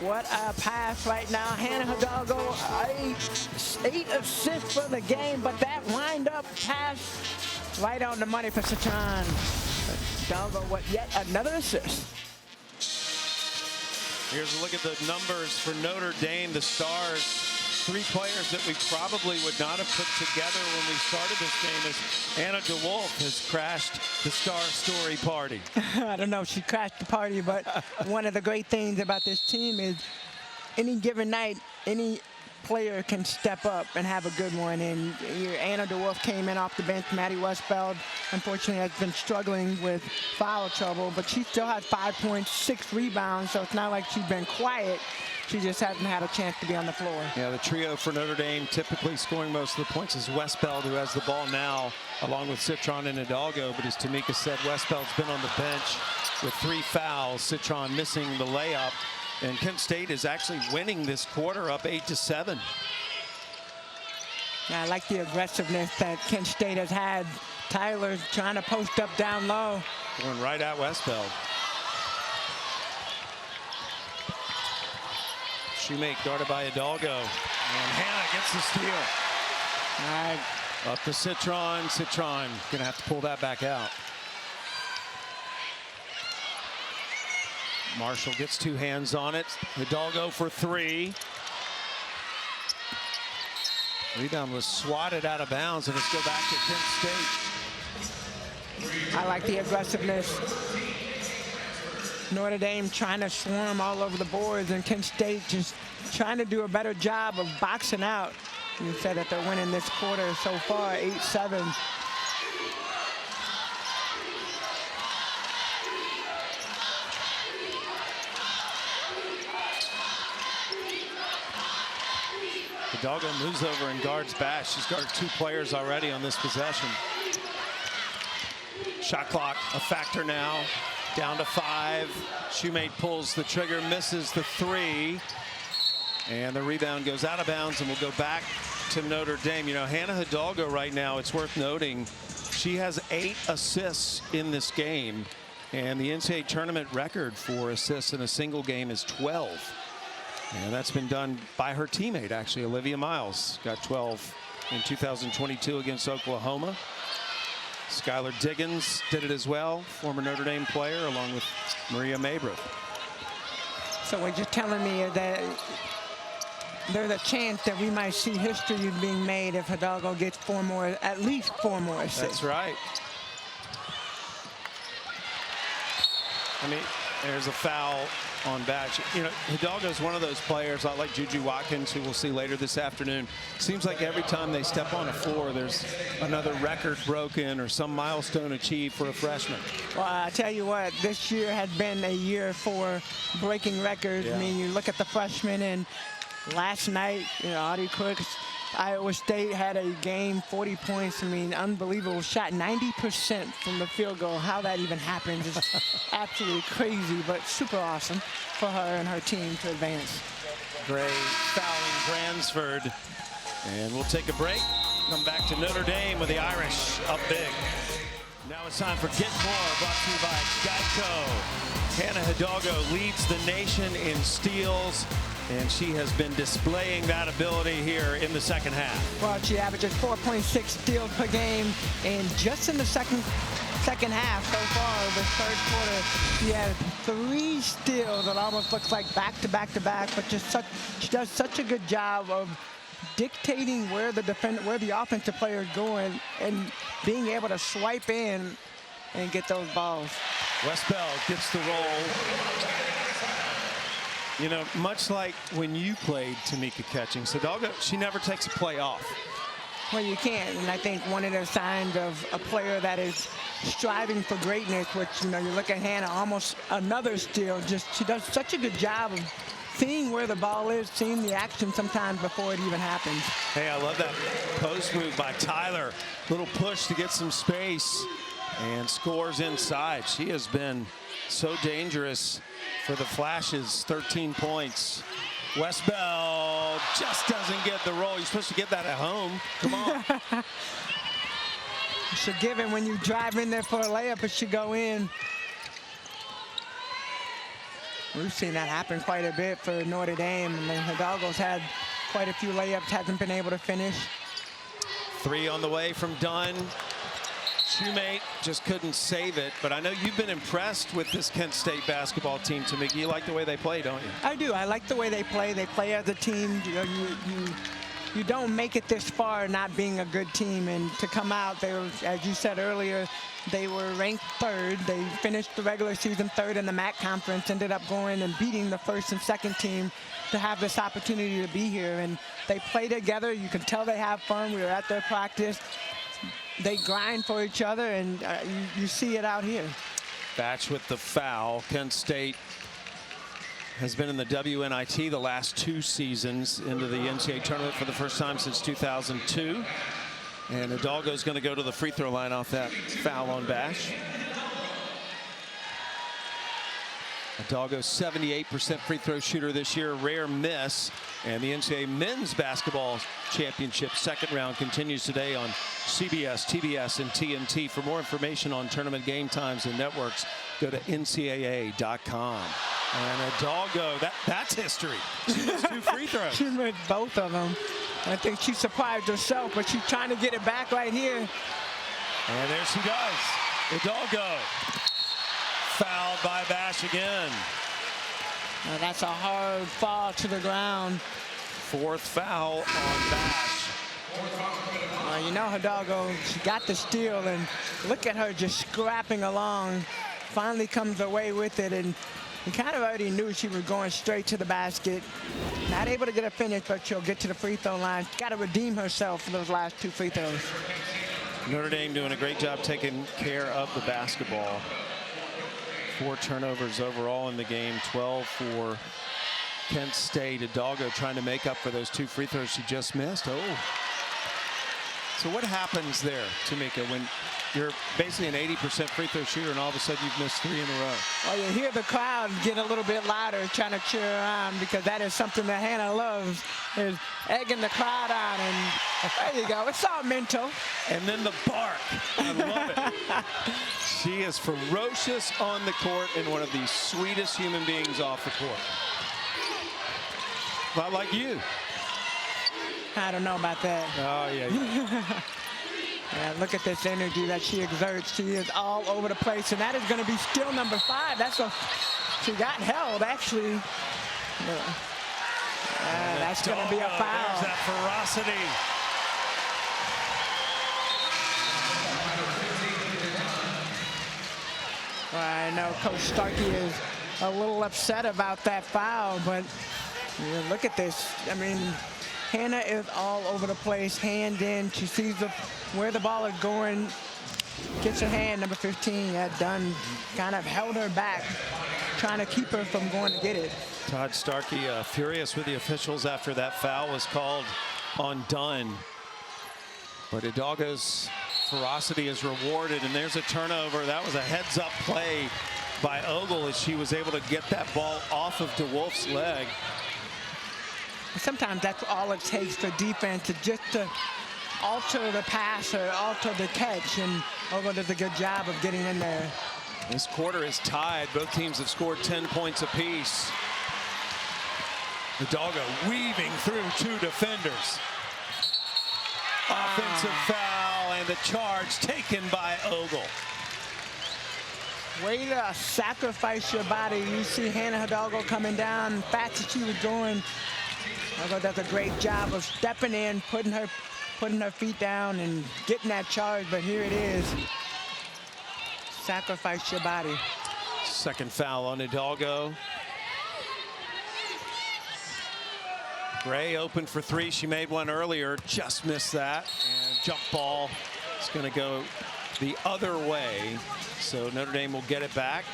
What a pass right now. Hannah Hidalgo, 8 assists for the game, but that wind-up pass right on the money for Citron. Hidalgo, yet another assist. Here's a look at the numbers for Notre Dame, the Stars. 3 players that we probably would not have put together when we started this game, as Anna DeWolf has crashed the Star Story party. I don't know if she crashed the party, but one of the great things about this team is any given night, any player can step up and have a good one. And Anna DeWolf came in off the bench. Maddie Westfeld, unfortunately, has been struggling with foul trouble, but she still has 5 points, 6 rebounds, so it's not like she's been quiet. She just hasn't had a chance to be on the floor. Yeah, the trio for Notre Dame typically scoring most of the points is Westfeld, who has the ball now, along with Citron and Hidalgo. But as Tamika said, Westfeld's been on the bench with 3 fouls. Citron missing the layup. And Kent State is actually winning this quarter, up 8-7. I like the aggressiveness that Kent State has had. Tyler trying to post up down low. Going right at Westfeld. Shoemake guarded by Hidalgo. And Hannah gets the steal. All right. Up to Citron. Citron gonna have to pull that back out. Marshall gets 2 hands on it. Hidalgo for 3. Rebound was swatted out of bounds, and let's go back to Kent State. I like the aggressiveness. Notre Dame trying to swarm all over the boards, and Kent State just trying to do a better job of boxing out. You said that they're winning this quarter so far, 8-7. Hidalgo moves over and guards Bash. She's guarded 2 players already on this possession. Shot clock a factor now. Down to 5. Shoemake pulls the trigger, misses the 3. And the rebound goes out of bounds and will go back to Notre Dame. You know, Hannah Hidalgo right now, it's worth noting, she has 8 assists in this game. And the NCAA tournament record for assists in a single game is 12. And that's been done by her teammate, actually. Olivia Miles got 12 in 2022 against Oklahoma. Skylar Diggins did it as well, former Notre Dame player, along with Maria Maybrooke. So what you're telling me is that there's a chance that we might see history being made if Hidalgo gets 4 more, at least 4 more assists. That's right. I mean, there's a foul on Batch. You know, Hidalgo is one of those players, like Juju Watkins, who we'll see later this afternoon. Seems like every time they step on a floor, there's another record broken or some milestone achieved for a freshman. Well, I tell you what, this year has been a year for breaking records. Yeah. I mean, you look at the freshmen, and last night, you know, Audie Crooks, Iowa State had a game, 40 points. I mean, unbelievable shot, 90% from the field goal. How that even happens is absolutely crazy, but super awesome for her and her team to advance. Gray fouling Bransford. And we'll take a break. Come back to Notre Dame with the Irish up big. Now it's time for Get More, brought to you by Geico. Hannah Hidalgo leads the nation in steals, and she has been displaying that ability here in the second half. Well, she averages 4.6 steals per game, and just in the second half so far, the third quarter, she has 3 steals. It almost looks like back-to-back-to-back, but she does such a good job of dictating where the offensive player is going and being able to swipe in and get those balls. Westbell gets the roll. You know, much like when you played Tamika Catchings, Hidalgo, she never takes a play off. Well, you can't, and I think one of the signs of a player that is striving for greatness, which, you look at Hannah, almost another steal. She does such a good job of seeing where the ball is, seeing the action sometimes before it even happens. Hey, I love that post move by Tyler. Little push to get some space and scores inside. She has been so dangerous for the Flashes. 13 points. Westbell just doesn't get the roll. You're supposed to get that at home. Come on. You should give it when you drive in there for a layup. It should go in. We've seen that happen quite a bit for Notre Dame. I mean, Hidalgo's had quite a few layups, hasn't been able to finish. 3 on the way from Dunn. Shoemate just couldn't save it, but I know you've been impressed with this Kent State basketball team, Tamika. You like the way they play, don't you? I do. I like the way they play. They play as a team. You don't make it this far not being a good team, and to come out, they were, as you said earlier, they were ranked 3rd. They finished the regular season 3rd in the MAC conference, ended up going and beating the 1st and 2nd team to have this opportunity to be here. And they play together. You can tell they have fun. We were at their practice. They grind for each other, and you see it out here. Batch with the foul. Kent State has been in the WNIT the last 2 seasons, into the NCAA tournament for the first time since 2002. And Hidalgo's going to go to the free throw line off that foul on Bash. Hidalgo, 78% free throw shooter this year, rare miss. And the NCAA men's basketball championship 2nd round continues today on CBS, TBS, and TNT. For more information on tournament game times and networks, go to NCAA.com. And Hidalgo, that's history. She missed 2 free throws. She missed both of them. I think she surprised herself, but she's trying to get it back right here. And there she does. Hidalgo fouled by Bash again. Now that's a hard fall to the ground. 4th foul on Bash. Hidalgo, she got the steal, and look at her just scrapping along. Finally comes away with it, and you kind of already knew she was going straight to the basket. Not able to get a finish, but she'll get to the free throw line. She's got to redeem herself for those last 2 free throws. Notre Dame doing a great job taking care of the basketball. 4 turnovers overall in the game, 12 for Kent State. Hidalgo trying to make up for those 2 free throws she just missed. Oh. So what happens there, Tamika, when you're basically an 80% free throw shooter and all of a sudden you've missed 3 in a row? Well, you hear the crowd get a little bit louder trying to cheer her on, because that is something that Hannah loves, is egging the crowd on. And there you go. It's all mental. And then the bark. I love it. She is ferocious on the court and one of the sweetest human beings off the court. Not like you. I don't know about that. Oh, yeah. Yeah, look at this energy that she exerts. She is all over the place, and that is going to be still number 5. She got held, actually. That's going to be a foul. There's that ferocity. Well, I know Coach Starkey is a little upset about that foul, but look at this. I mean, Hannah is all over the place, hand in. She sees where the ball is going, gets her hand, number 15. Dunn kind of held her back, trying to keep her from going to get it. Todd Starkey furious with the officials after that foul was called on Dunn. But Hidalgo's ferocity is rewarded, and there's a turnover. That was a heads-up play by Ogle as she was able to get that ball off of DeWolf's leg. Sometimes that's all it takes for defense, to alter the pass or alter the catch, and Ogle does a good job of getting in there. This quarter is tied. Both teams have scored 10 points apiece. Hidalgo weaving through 2 defenders. Offensive foul, and the charge taken by Ogle. Way to sacrifice your body. You see Hannah Hidalgo coming down fast as she was going. Ogle does a great job of stepping in, putting her feet down and getting that charge, but here it is. Sacrifice your body. Second foul on Hidalgo. Gray open for 3. She made one earlier, just missed that. And jump ball is going to go the other way. So Notre Dame will get it back.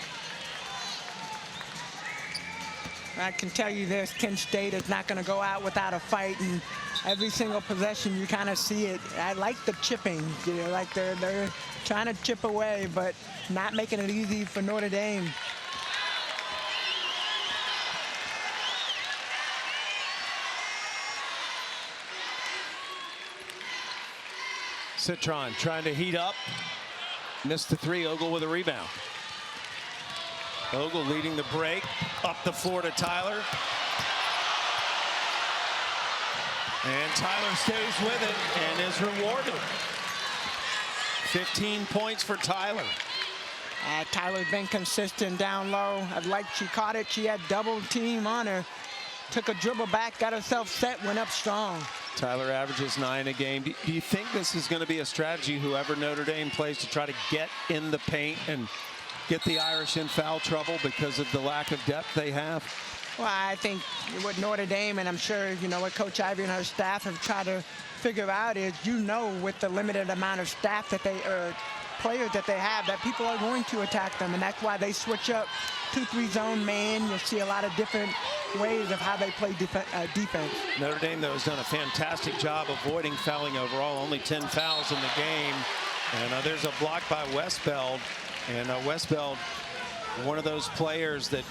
I can tell you this, Kent State is not going to go out without a fight, and every single possession you kind of see it. I like the chipping, you know, like they're trying to chip away, but not making it easy for Notre Dame. Citron trying to heat up. Missed the 3. Ogle with a rebound. Ogle leading the break. Up the floor to Tyler. And Tyler stays with it and is rewarded. 15 points for Tyler. Tyler's been consistent down low. I'd like she caught it. She had double team on her. Took a dribble back, got herself set, went up strong. Tyler averages 9 a game. Do you think this is going to be a strategy, whoever Notre Dame plays, to try to get in the paint and get the Irish in foul trouble because of the lack of depth they have? Well, I think what Notre Dame, and I'm sure, you know, what Coach Ivy and her staff have tried to figure out is, you know, with the limited amount of staff that they, players that they have, that people are going to attack them, and that's why they switch up 2-3 zone man. You'll see a lot of different ways of how they play defense. Notre Dame, though, has done a fantastic job avoiding fouling overall. Only 10 fouls in the game. And there's a block by Westbeld. And Westbeld, one of those players that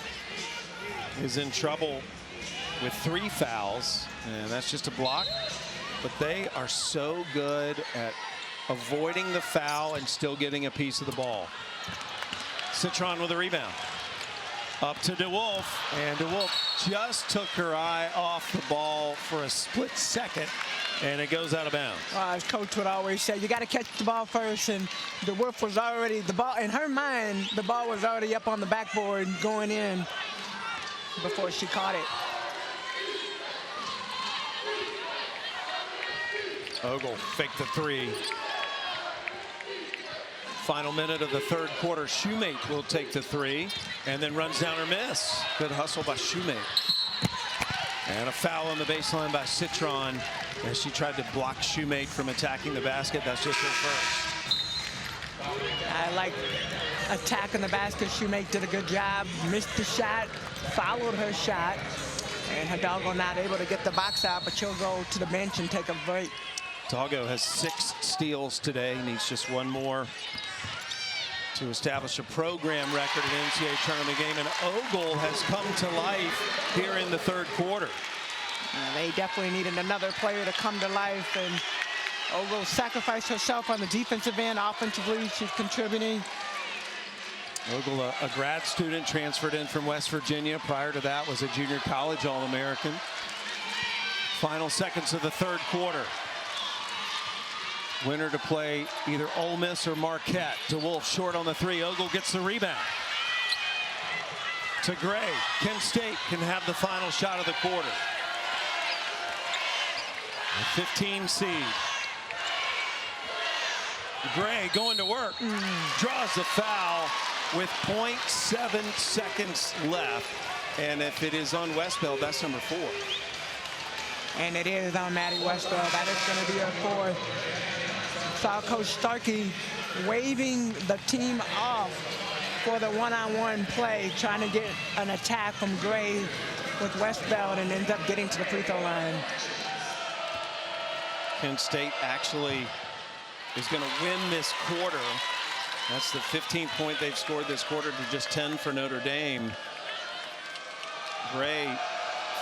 is in trouble with 3 fouls. And that's just a block. But they are so good at avoiding the foul and still getting a piece of the ball. Citron with a rebound. Up to DeWolf, and DeWolf just took her eye off the ball for a split second, and it goes out of bounds. As Coach would always say, you got to catch the ball first, and DeWolf was already, the ball, in her mind, the ball was already up on the backboard going in before she caught it. Ogle faked the 3. Final minute of the 3rd quarter. Shoemate will take the 3 and then runs down her miss. Good hustle by Shoemate. And a foul on the baseline by Citron as she tried to block Shoemate from attacking the basket. That's just her first. I like attacking the basket. Shoemate did a good job. Missed the shot, followed her shot, and Hidalgo not able to get the box out, but she'll go to the bench and take a break. Hidalgo has 6 steals today. Needs just 1 more to establish a program record in an NCAA tournament game, and Ogle has come to life here in the 3rd quarter. They definitely needed another player to come to life, and Ogle sacrificed herself on the defensive end. Offensively, she's contributing. Ogle, a grad student, transferred in from West Virginia. Prior to that was a junior college All-American. Final seconds of the 3rd quarter. Winner to play either Ole Miss or Marquette. DeWolf short on the 3. Ogle gets the rebound. To Gray. Kent State can have the final shot of the quarter. A 15 seed. Gray going to work. Draws the foul with 0.7 seconds left. And if it is on Westbeld, that's number 4. And it is on Maddie Westbeld. That is going to be her 4th. Saw Coach Starkey waving the team off for the one-on-one play, trying to get an attack from Gray with Westbeld, and ends up getting to the free throw line. Kent State actually is going to win this quarter. That's the 15th point they've scored this quarter to just 10 for Notre Dame. Gray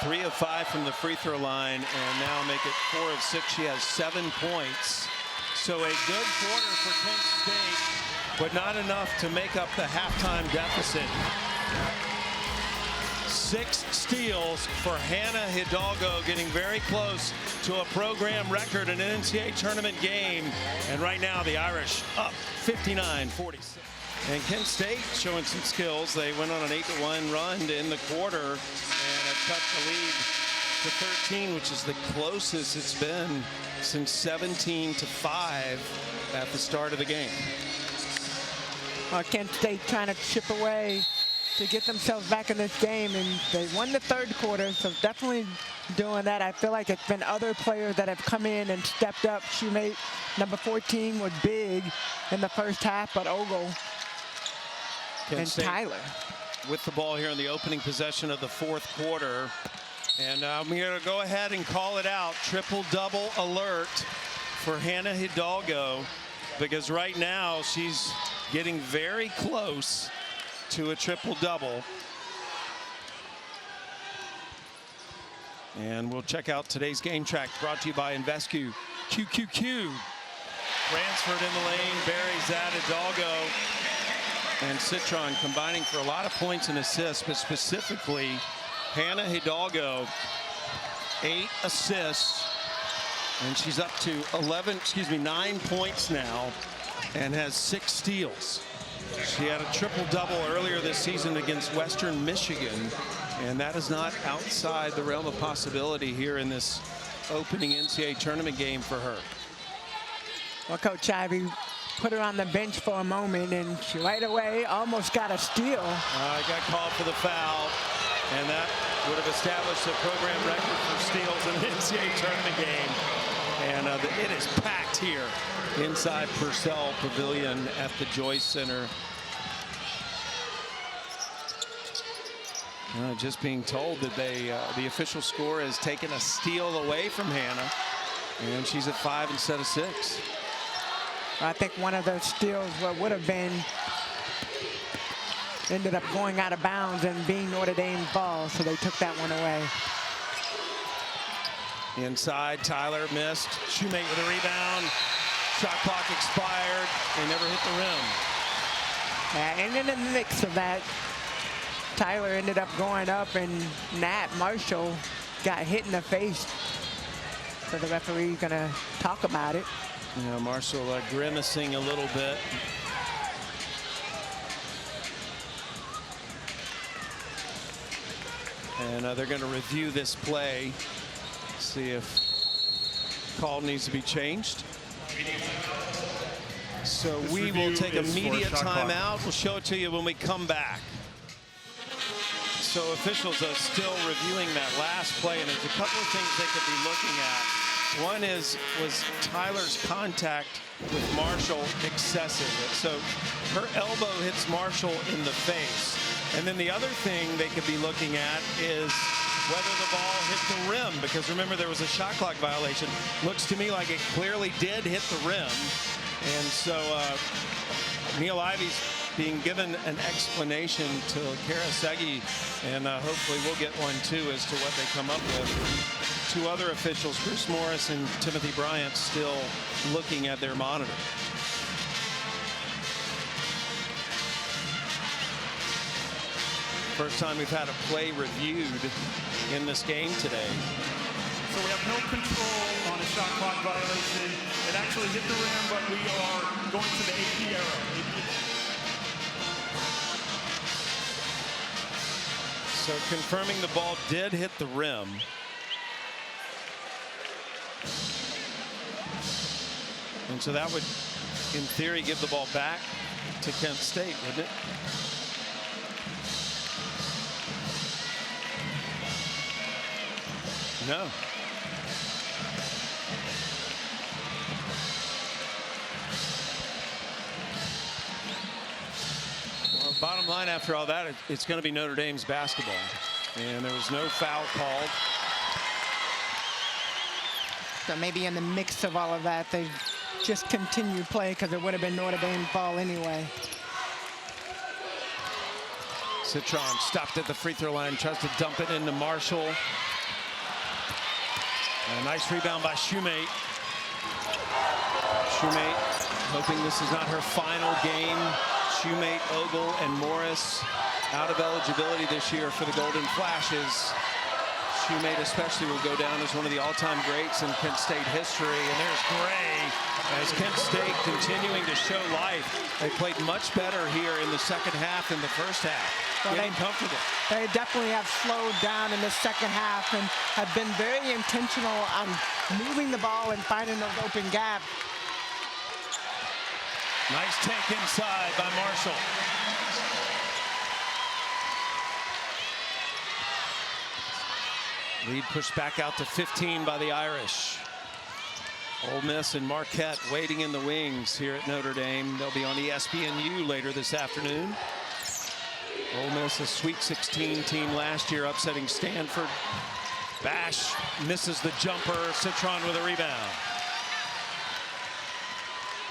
3 of 5 from the free throw line, and now make it 4 of 6. She has 7 points. So a good quarter for Kent State, but not enough to make up the halftime deficit. 6 steals for Hannah Hidalgo, getting very close to a program record in an NCAA tournament game. And right now the Irish up 59-46. And Kent State showing some skills. They went on an 8-1 run to end the quarter and have cut the lead to 13, which is the closest it's been since 17-5 at the start of the game. Kent State trying to chip away to get themselves back in this game, and they won the third quarter, so definitely doing that. I feel like it's been other players that have come in and stepped up. Shoemate, number 14, was big in the first half, but Ogle and Tyler with the ball here in the opening possession of the fourth quarter. And I'm going to go ahead and call it out. Triple-double alert for Hannah Hidalgo, because right now she's getting very close to a triple-double. And we'll check out today's game track, brought to you by InvestQ. QQQ. Transferred in the lane, buries that. Hidalgo and Citron combining for a lot of points and assists, but specifically Hannah Hidalgo, 8 assists, and she's up to 9 points now, and has 6 steals. She had a triple-double earlier this season against Western Michigan, and that is not outside the realm of possibility here in this opening NCAA tournament game for her. Well, Coach Ivey put her on the bench for a moment, and she right away almost got a steal. Got called for the foul, and that would have established a program record for steals in an NCAA tournament game. And it is packed here inside Purcell Pavilion at the Joyce Center. Just being told that the official score has taken a steal away from Hannah, and she's at 5 instead of 6. I think one of those steals would have been ended up going out of bounds and being Notre Dame's ball, so they took that one away. Inside, Tyler missed. Shoemate with a rebound. Shot clock expired. They never hit the rim. And in the mix of that, Tyler ended up going up, and Nat Marshall got hit in the face. So the referee's going to talk about it. Yeah, Marshall grimacing a little bit. And they're going to review this play, see if call needs to be changed. So we will take a media timeout. We'll show it to you when we come back. So officials are still reviewing that last play, and there's a couple of things they could be looking at. One was Tyler's contact with Marshall excessive? So her elbow hits Marshall in the face. And then the other thing they could be looking at is whether the ball hit the rim, because remember there was a shot clock violation. Looks to me like it clearly did hit the rim. And so Neil Ivey's being given an explanation to Kara Segi, and hopefully we'll get one too as to what they come up with. 2 other officials, Bruce Morris and Timothy Bryant, still looking at their monitor. First time we've had a play reviewed in this game today. So we have no control on a shot clock violation. It actually hit the rim, but we are going to the AP era. So confirming the ball did hit the rim. And so that would, in theory, give the ball back to Kent State, wouldn't it? No. Well, bottom line after all that, it's going to be Notre Dame's basketball. And there was no foul called. So maybe in the mix of all of that, they just continue play, because it would have been Notre Dame's ball anyway. Citron stopped at the free throw line, tries to dump it into Marshall. A nice rebound by Shoemate. Shoemate hoping this is not her final game. Shoemate, Ogle, and Morris out of eligibility this year for the Golden Flashes. Shoemate especially will go down as one of the all-time greats in Kent State history. And there's Gray as Kent State continuing to show life. They played much better here in the second half than the first half. Well, getting comfortable. They definitely have slowed down in the second half and have been very intentional on moving the ball and finding those open gaps. Nice take inside by Marshall. Lead pushed back out to 15 by the Irish. Ole Miss and Marquette waiting in the wings here at Notre Dame. They'll be on ESPNU later this afternoon. Ole Miss, a Sweet 16 team last year, upsetting Stanford. Bash misses the jumper. Citron with a rebound.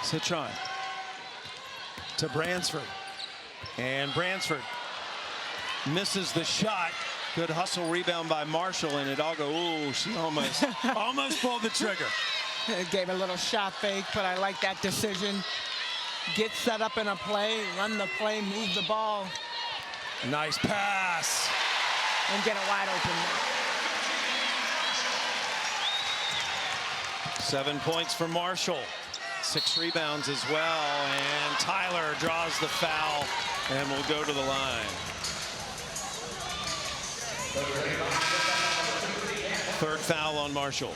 Citron to Bransford. And Bransford misses the shot. Good hustle rebound by Marshall, and Hidalgo, ooh, she almost pulled the trigger. Gave a little shot fake, but I like that decision. Get set up in a play, run the play, move the ball. Nice pass. And get it wide open. 7 points for Marshall. 6 rebounds as well, and Tyler draws the foul and will go to the line. Third foul on Marshall.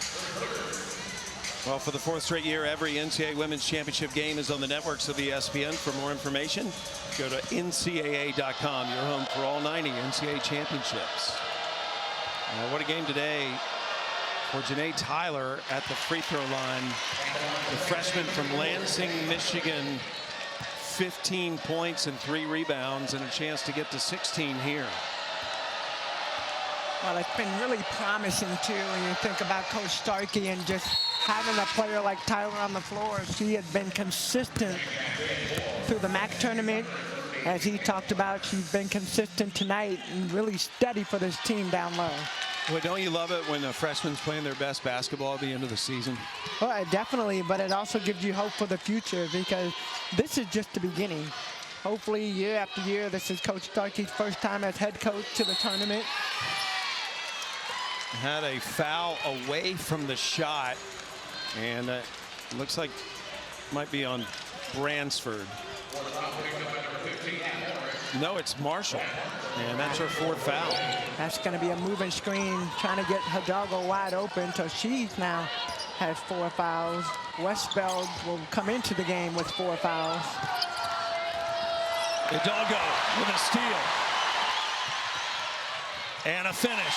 Well, for the 4th straight year, every NCAA Women's Championship game is on the networks of ESPN. For more information, go to ncaa.com, your home for all 90 NCAA championships. What a game today for Janae Tyler at the free throw line. The freshman from Lansing, Michigan, 15 points and 3 rebounds and a chance to get to 16 here. Well, it's been really promising, too, when you think about Coach Starkey and just having a player like Tyler on the floor. She has been consistent through the MAC tournament. As he talked about, she's been consistent tonight and really steady for this team down low. Well, don't you love it when a freshman's playing their best basketball at the end of the season? Well, definitely, but it also gives you hope for the future because this is just the beginning. Hopefully, year after year, this is Coach Starkey's first time as head coach to the tournament. Had a foul away from the shot, and looks like might be on Bransford. No, it's Marshall, and that's her 4th foul. That's going to be a moving screen trying to get Hidalgo wide open, so she now has 4 fouls. Westbeld will come into the game with 4 fouls. Hidalgo with a steal and a finish.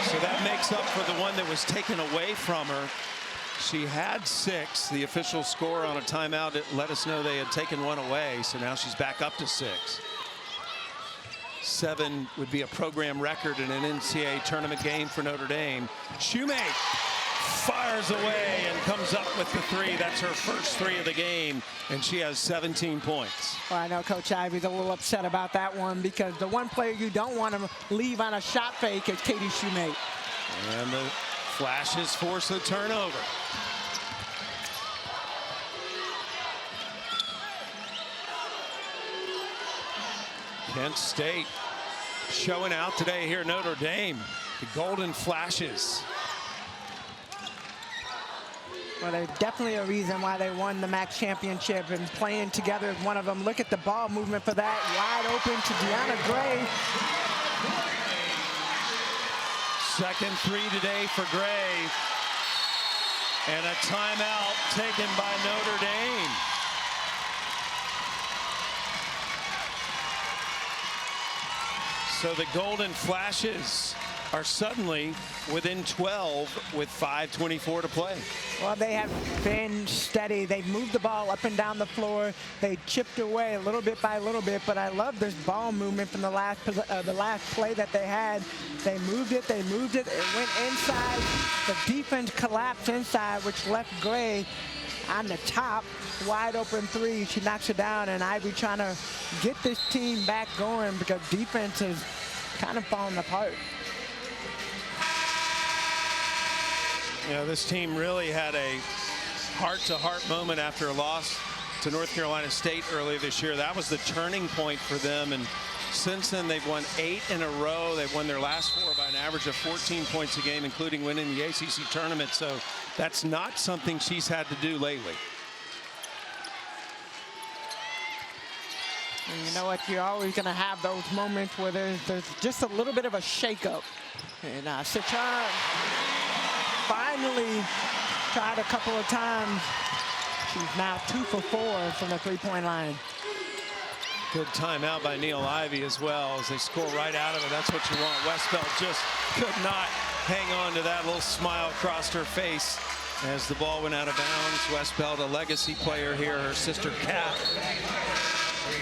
So that makes up for the one that was taken away from her. She had 6. The official score on a timeout let us know they had taken 1 away. So now she's back up to 6. 7 would be a program record in an NCAA tournament game for Notre Dame. Shoemate fires away and comes up with the 3. That's her first 3 of the game, and she has 17 points. Well, I know Coach Ivy's a little upset about that one because the one player you don't want to leave on a shot fake is Katie Shoemate. And the Flashes force a turnover. Kent State showing out today here at Notre Dame. The Golden Flashes. Well, there's definitely a reason why they won the MAC championship, and playing together is one of them. Look at the ball movement for that. Wide open to Deanna Gray. Second 3 today for Gray. And a timeout taken by Notre Dame. So the Golden Flashes are suddenly within 12 with 5:24 to play. Well, they have been steady. They've moved the ball up and down the floor. They chipped away a little bit by little bit, but I love this ball movement from the last play that they had. They moved it, it went inside. The defense collapsed inside, which left Gray on the top, wide open 3. She knocks it down, and Ivy trying to get this team back going because defense is kind of falling apart. You know, this team really had a heart-to-heart moment after a loss to North Carolina State earlier this year. That was the turning point for them, and since then they've won 8 in a row. They've won their last 4 by an average of 14 points a game, including winning the ACC tournament. So that's not something she's had to do lately. And you know what? You're always going to have those moments where there's just a little bit of a shakeup. And Citron finally tried a couple of times. She's now 2 for 4 from the three-point line. Good timeout by Neil Ivey as well as they score right out of it. That's what you want. Westbelt just could not hang on to that. Little smile crossed her face as the ball went out of bounds. Westbelt, a legacy player here. Her sister Kat.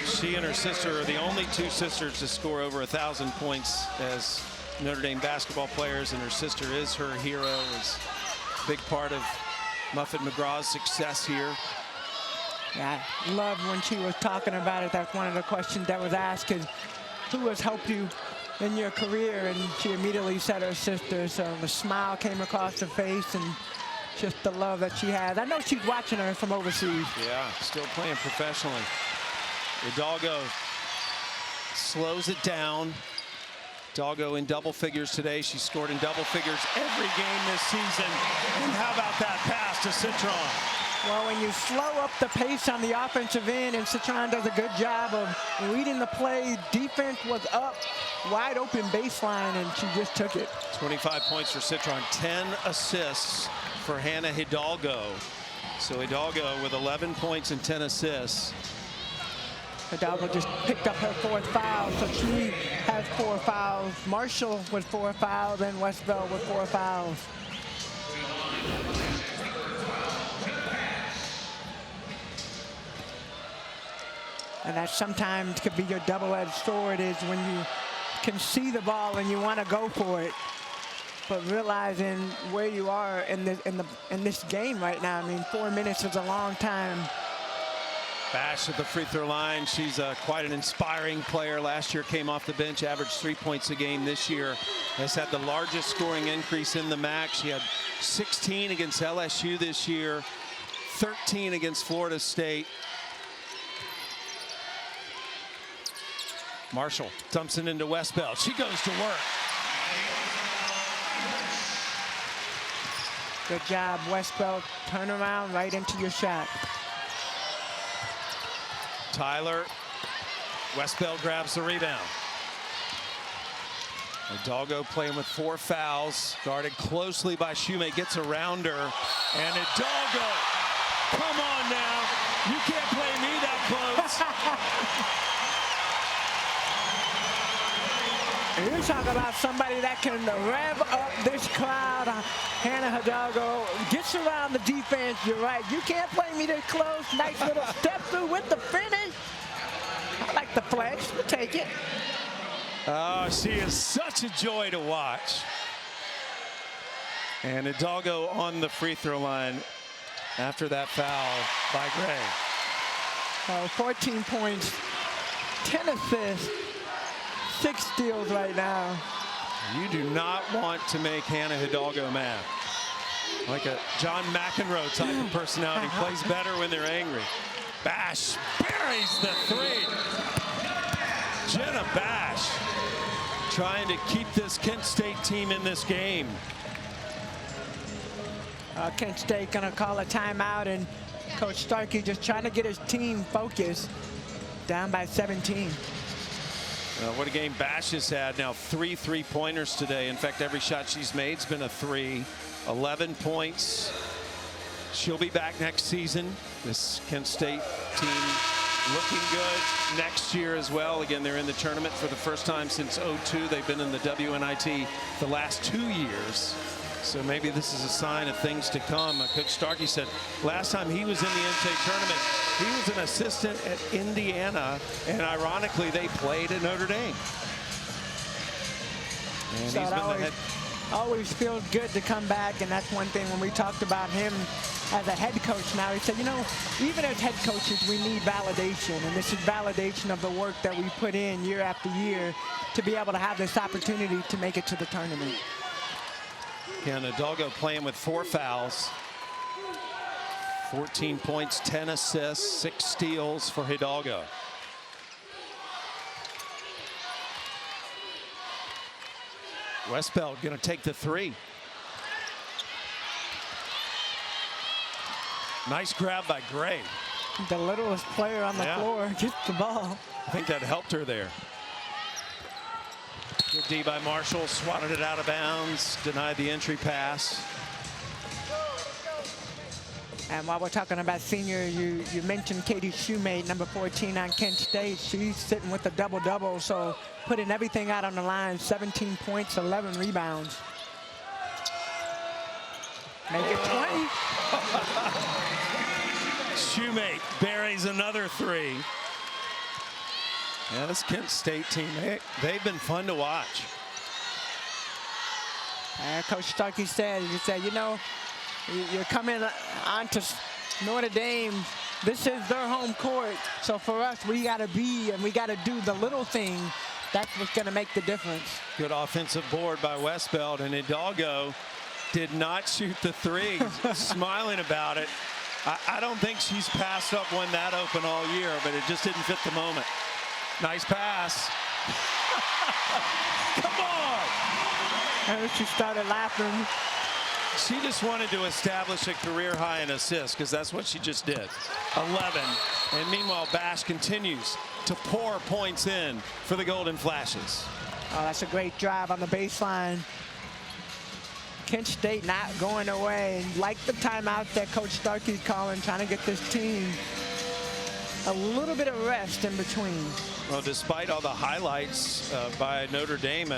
She and her sister are the only 2 sisters to score over 1,000 points as Notre Dame basketball players, and her sister is her hero. Is a big part of Muffet McGraw's success here. Yeah, I loved when she was talking about it. That's one of the questions that was asked, is who has helped you in your career? And she immediately said her sister. So the smile came across her face and just the love that she has. I know she's watching her from overseas. Yeah, still playing professionally. Hidalgo slows it down. Hidalgo in double figures today. She scored in double figures every game this season. And how about that pass to Citron? Well, when you slow up the pace on the offensive end, and Citron does a good job of leading the play, defense was up, wide open baseline, and she just took it. 25 points for Citron, 10 assists for Hannah Hidalgo. So Hidalgo with 11 points and 10 assists. Hidalgo just picked up her 4th foul, so she has 4 fouls. Marshall with 4 fouls, and Westbelt with 4 fouls. And that sometimes could be your double-edged sword, is when you can see the ball and you want to go for it, but realizing where you are in this game right now. I mean, 4 minutes is a long time. Bash at the free throw line. She's quite an inspiring player. Last year came off the bench, averaged 3 points a game. This year has had the largest scoring increase in the MAC. She had 16 against LSU this year, 13 against Florida State. Marshall dumps it into Westbelt. She goes to work. Good job, Westbelt. Turn around right into your shot. Tyler, Westbelt grabs the rebound. Hidalgo playing with 4 fouls, guarded closely by Shumate, gets around her, and Hidalgo, come on now, you can't play me that close. You talk about somebody that can rev up this crowd. Hannah Hidalgo gets around the defense. You're right. You can't play me this close. Nice little step through with the finish. I like the flex. We'll take it. Oh, she is such a joy to watch. And Hidalgo on the free throw line after that foul by Gray. 14 points, 10 assists. 6 steals right now. You do not want to make Hannah Hidalgo mad. Like a John McEnroe type of personality. Plays better when they're angry. Bash buries the 3. Jenna Bash trying to keep this Kent State team in this game. Kent State gonna call a timeout, and Coach Starkey just trying to get his team focused. Down by 17. What a game Bash has had now. 3 3-pointers today. In fact, every shot she's made has been a 3. 11 points. She'll be back next season. This Kent State team looking good next year as well. Again, they're in the tournament for the first time since '02. They've been in the WNIT the last 2 years. So maybe this is a sign of things to come. Coach Starkey said last time he was in the NCAA tournament, he was an assistant at Indiana, and ironically, they played at Notre Dame. And So he's been the head. always feels good to come back, and that's one thing when we talked about him as a head coach now. He said, you know, even as head coaches, we need validation, and this is validation of the work that we put in year after year to be able to have this opportunity to make it to the tournament. Again, Hidalgo playing with 4 fouls. 14 points, 10 assists, 6 steals for Hidalgo. Westbeld going to take the 3. Nice grab by Gray. The littlest player on the floor gets the ball. I think that helped her there. Good D by Marshall, swatted it out of bounds, denied the entry pass. And while we're talking about senior, you mentioned Katie Shoemate, number 14 on Kent State. She's sitting with a double-double, so putting everything out on the line, 17 points, 11 rebounds. Make it 20. Shoemate buries another 3. Yeah, this Kent State team, they've been fun to watch. Coach Starkey said, you know, you're coming on to Notre Dame. This is their home court. So for us, we got to be and we got to do the little thing. That's what's going to make the difference. Good offensive board by Westbeld, and Hidalgo did not shoot the 3. Smiling about it. I don't think she's passed up one that open all year, but it just didn't fit the moment. Nice pass. Come on! And she started laughing. She just wanted to establish a career high in assists, because that's what she just did. 11. And meanwhile, Bash continues to pour points in for the Golden Flashes. Oh, that's a great drive on the baseline. Kent State not going away, and like the timeout that Coach Starkey's calling, trying to get this team a little bit of rest in between. Well, despite all the highlights by Notre Dame,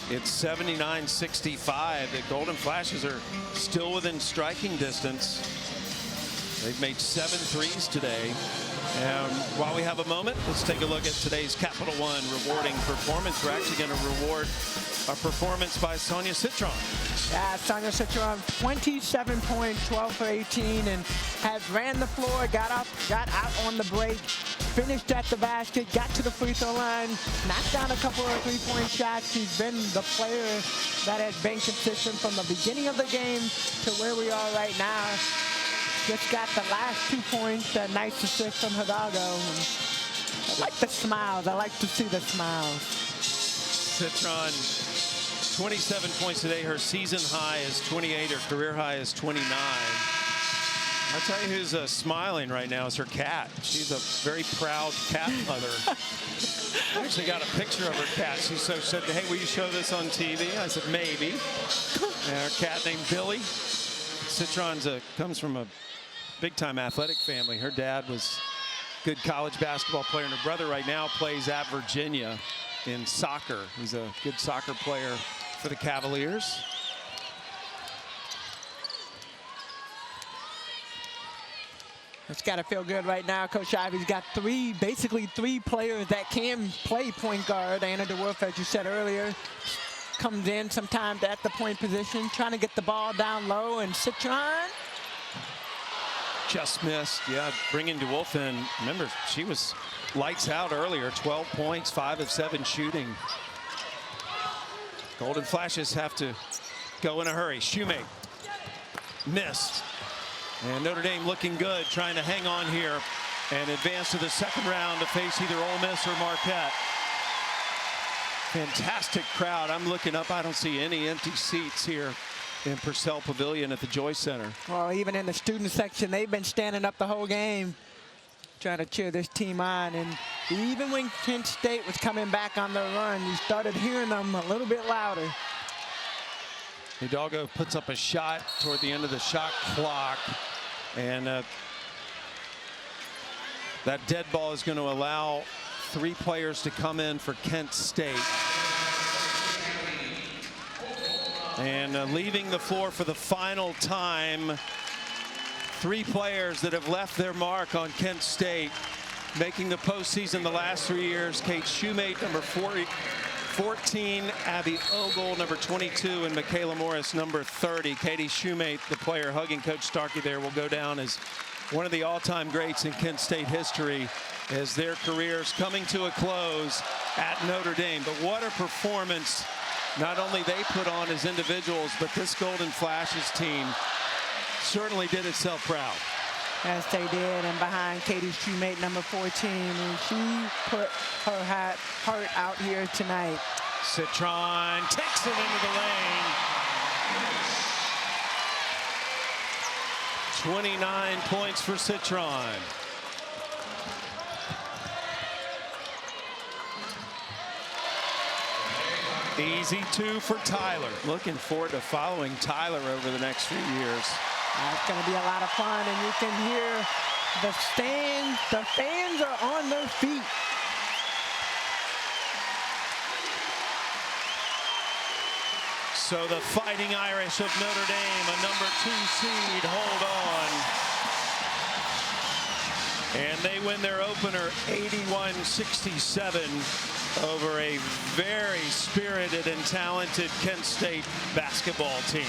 it's 79-65. The Golden Flashes are still within striking distance. They've made 7 threes today. And while we have a moment, let's take a look at today's Capital One rewarding performance. We're actually going to reward a performance by Sonia Citron. Yeah, Sonia Citron, 27 points, 12 for 18, and has ran the floor, got out on the break, finished at the basket, got to the free throw line, knocked down a couple of 3-point shots. She's been the player that has been consistent from the beginning of the game to where we are right now. Just got the last 2 points, a nice assist from Hidalgo. I like the smiles. I like to see the smiles. Citron, 27 points today. Her season high is 28. Her career high is 29. I'll tell you who's smiling right now is her cat. She's a very proud cat mother. I actually got a picture of her cat. She said, hey, will you show this on TV? I said, maybe. And her cat named Billy. Citron's comes from a big-time athletic family. Her dad was a good college basketball player, and her brother right now plays at Virginia in soccer. He's a good soccer player for the Cavaliers. It's got to feel good right now. Coach Ivy's got basically three players that can play point guard. Anna DeWolf, as you said earlier, comes in sometimes at the point position, trying to get the ball down low, and Citron just missed. Yeah, bringing DeWolf in. Remember, she was lights out earlier. 12 points, 5 of 7 shooting. Golden Flashes have to go in a hurry. Shoemate missed. And Notre Dame looking good, trying to hang on here and advance to the second round to face either Ole Miss or Marquette. Fantastic crowd. I'm looking up. I don't see any empty seats here in Purcell Pavilion at the Joyce Center. Well, even in the student section, they've been standing up the whole game trying to cheer this team on. And even when Kent State was coming back on their run, you started hearing them a little bit louder. Hidalgo puts up a shot toward the end of the shot clock. And that dead ball is going to allow 3 players to come in for Kent State. And leaving the floor for the final time, 3 players that have left their mark on Kent State, making the postseason the last 3 years. Kate Shoemate, number 14, Abby Ogle, number 22, and Michaela Morris, number 30. Katie Shoemate, the player hugging Coach Starkey there, will go down as one of the all-time greats in Kent State history as their careers coming to a close at Notre Dame. But what a performance not only they put on as individuals, but this Golden Flashes team certainly did itself proud. Yes, they did. And behind Katie's teammate number 14, and she put her heart out here tonight. Citron takes it into the lane. 29 points for Citron. Easy 2 for Tyler. Looking forward to following Tyler over the next few years. It's going to be a lot of fun, and you can hear the stands. The fans are on their feet. So the Fighting Irish of Notre Dame, a number 2 seed, hold on. And they win their opener 81-67 over a very spirited and talented Kent State basketball team.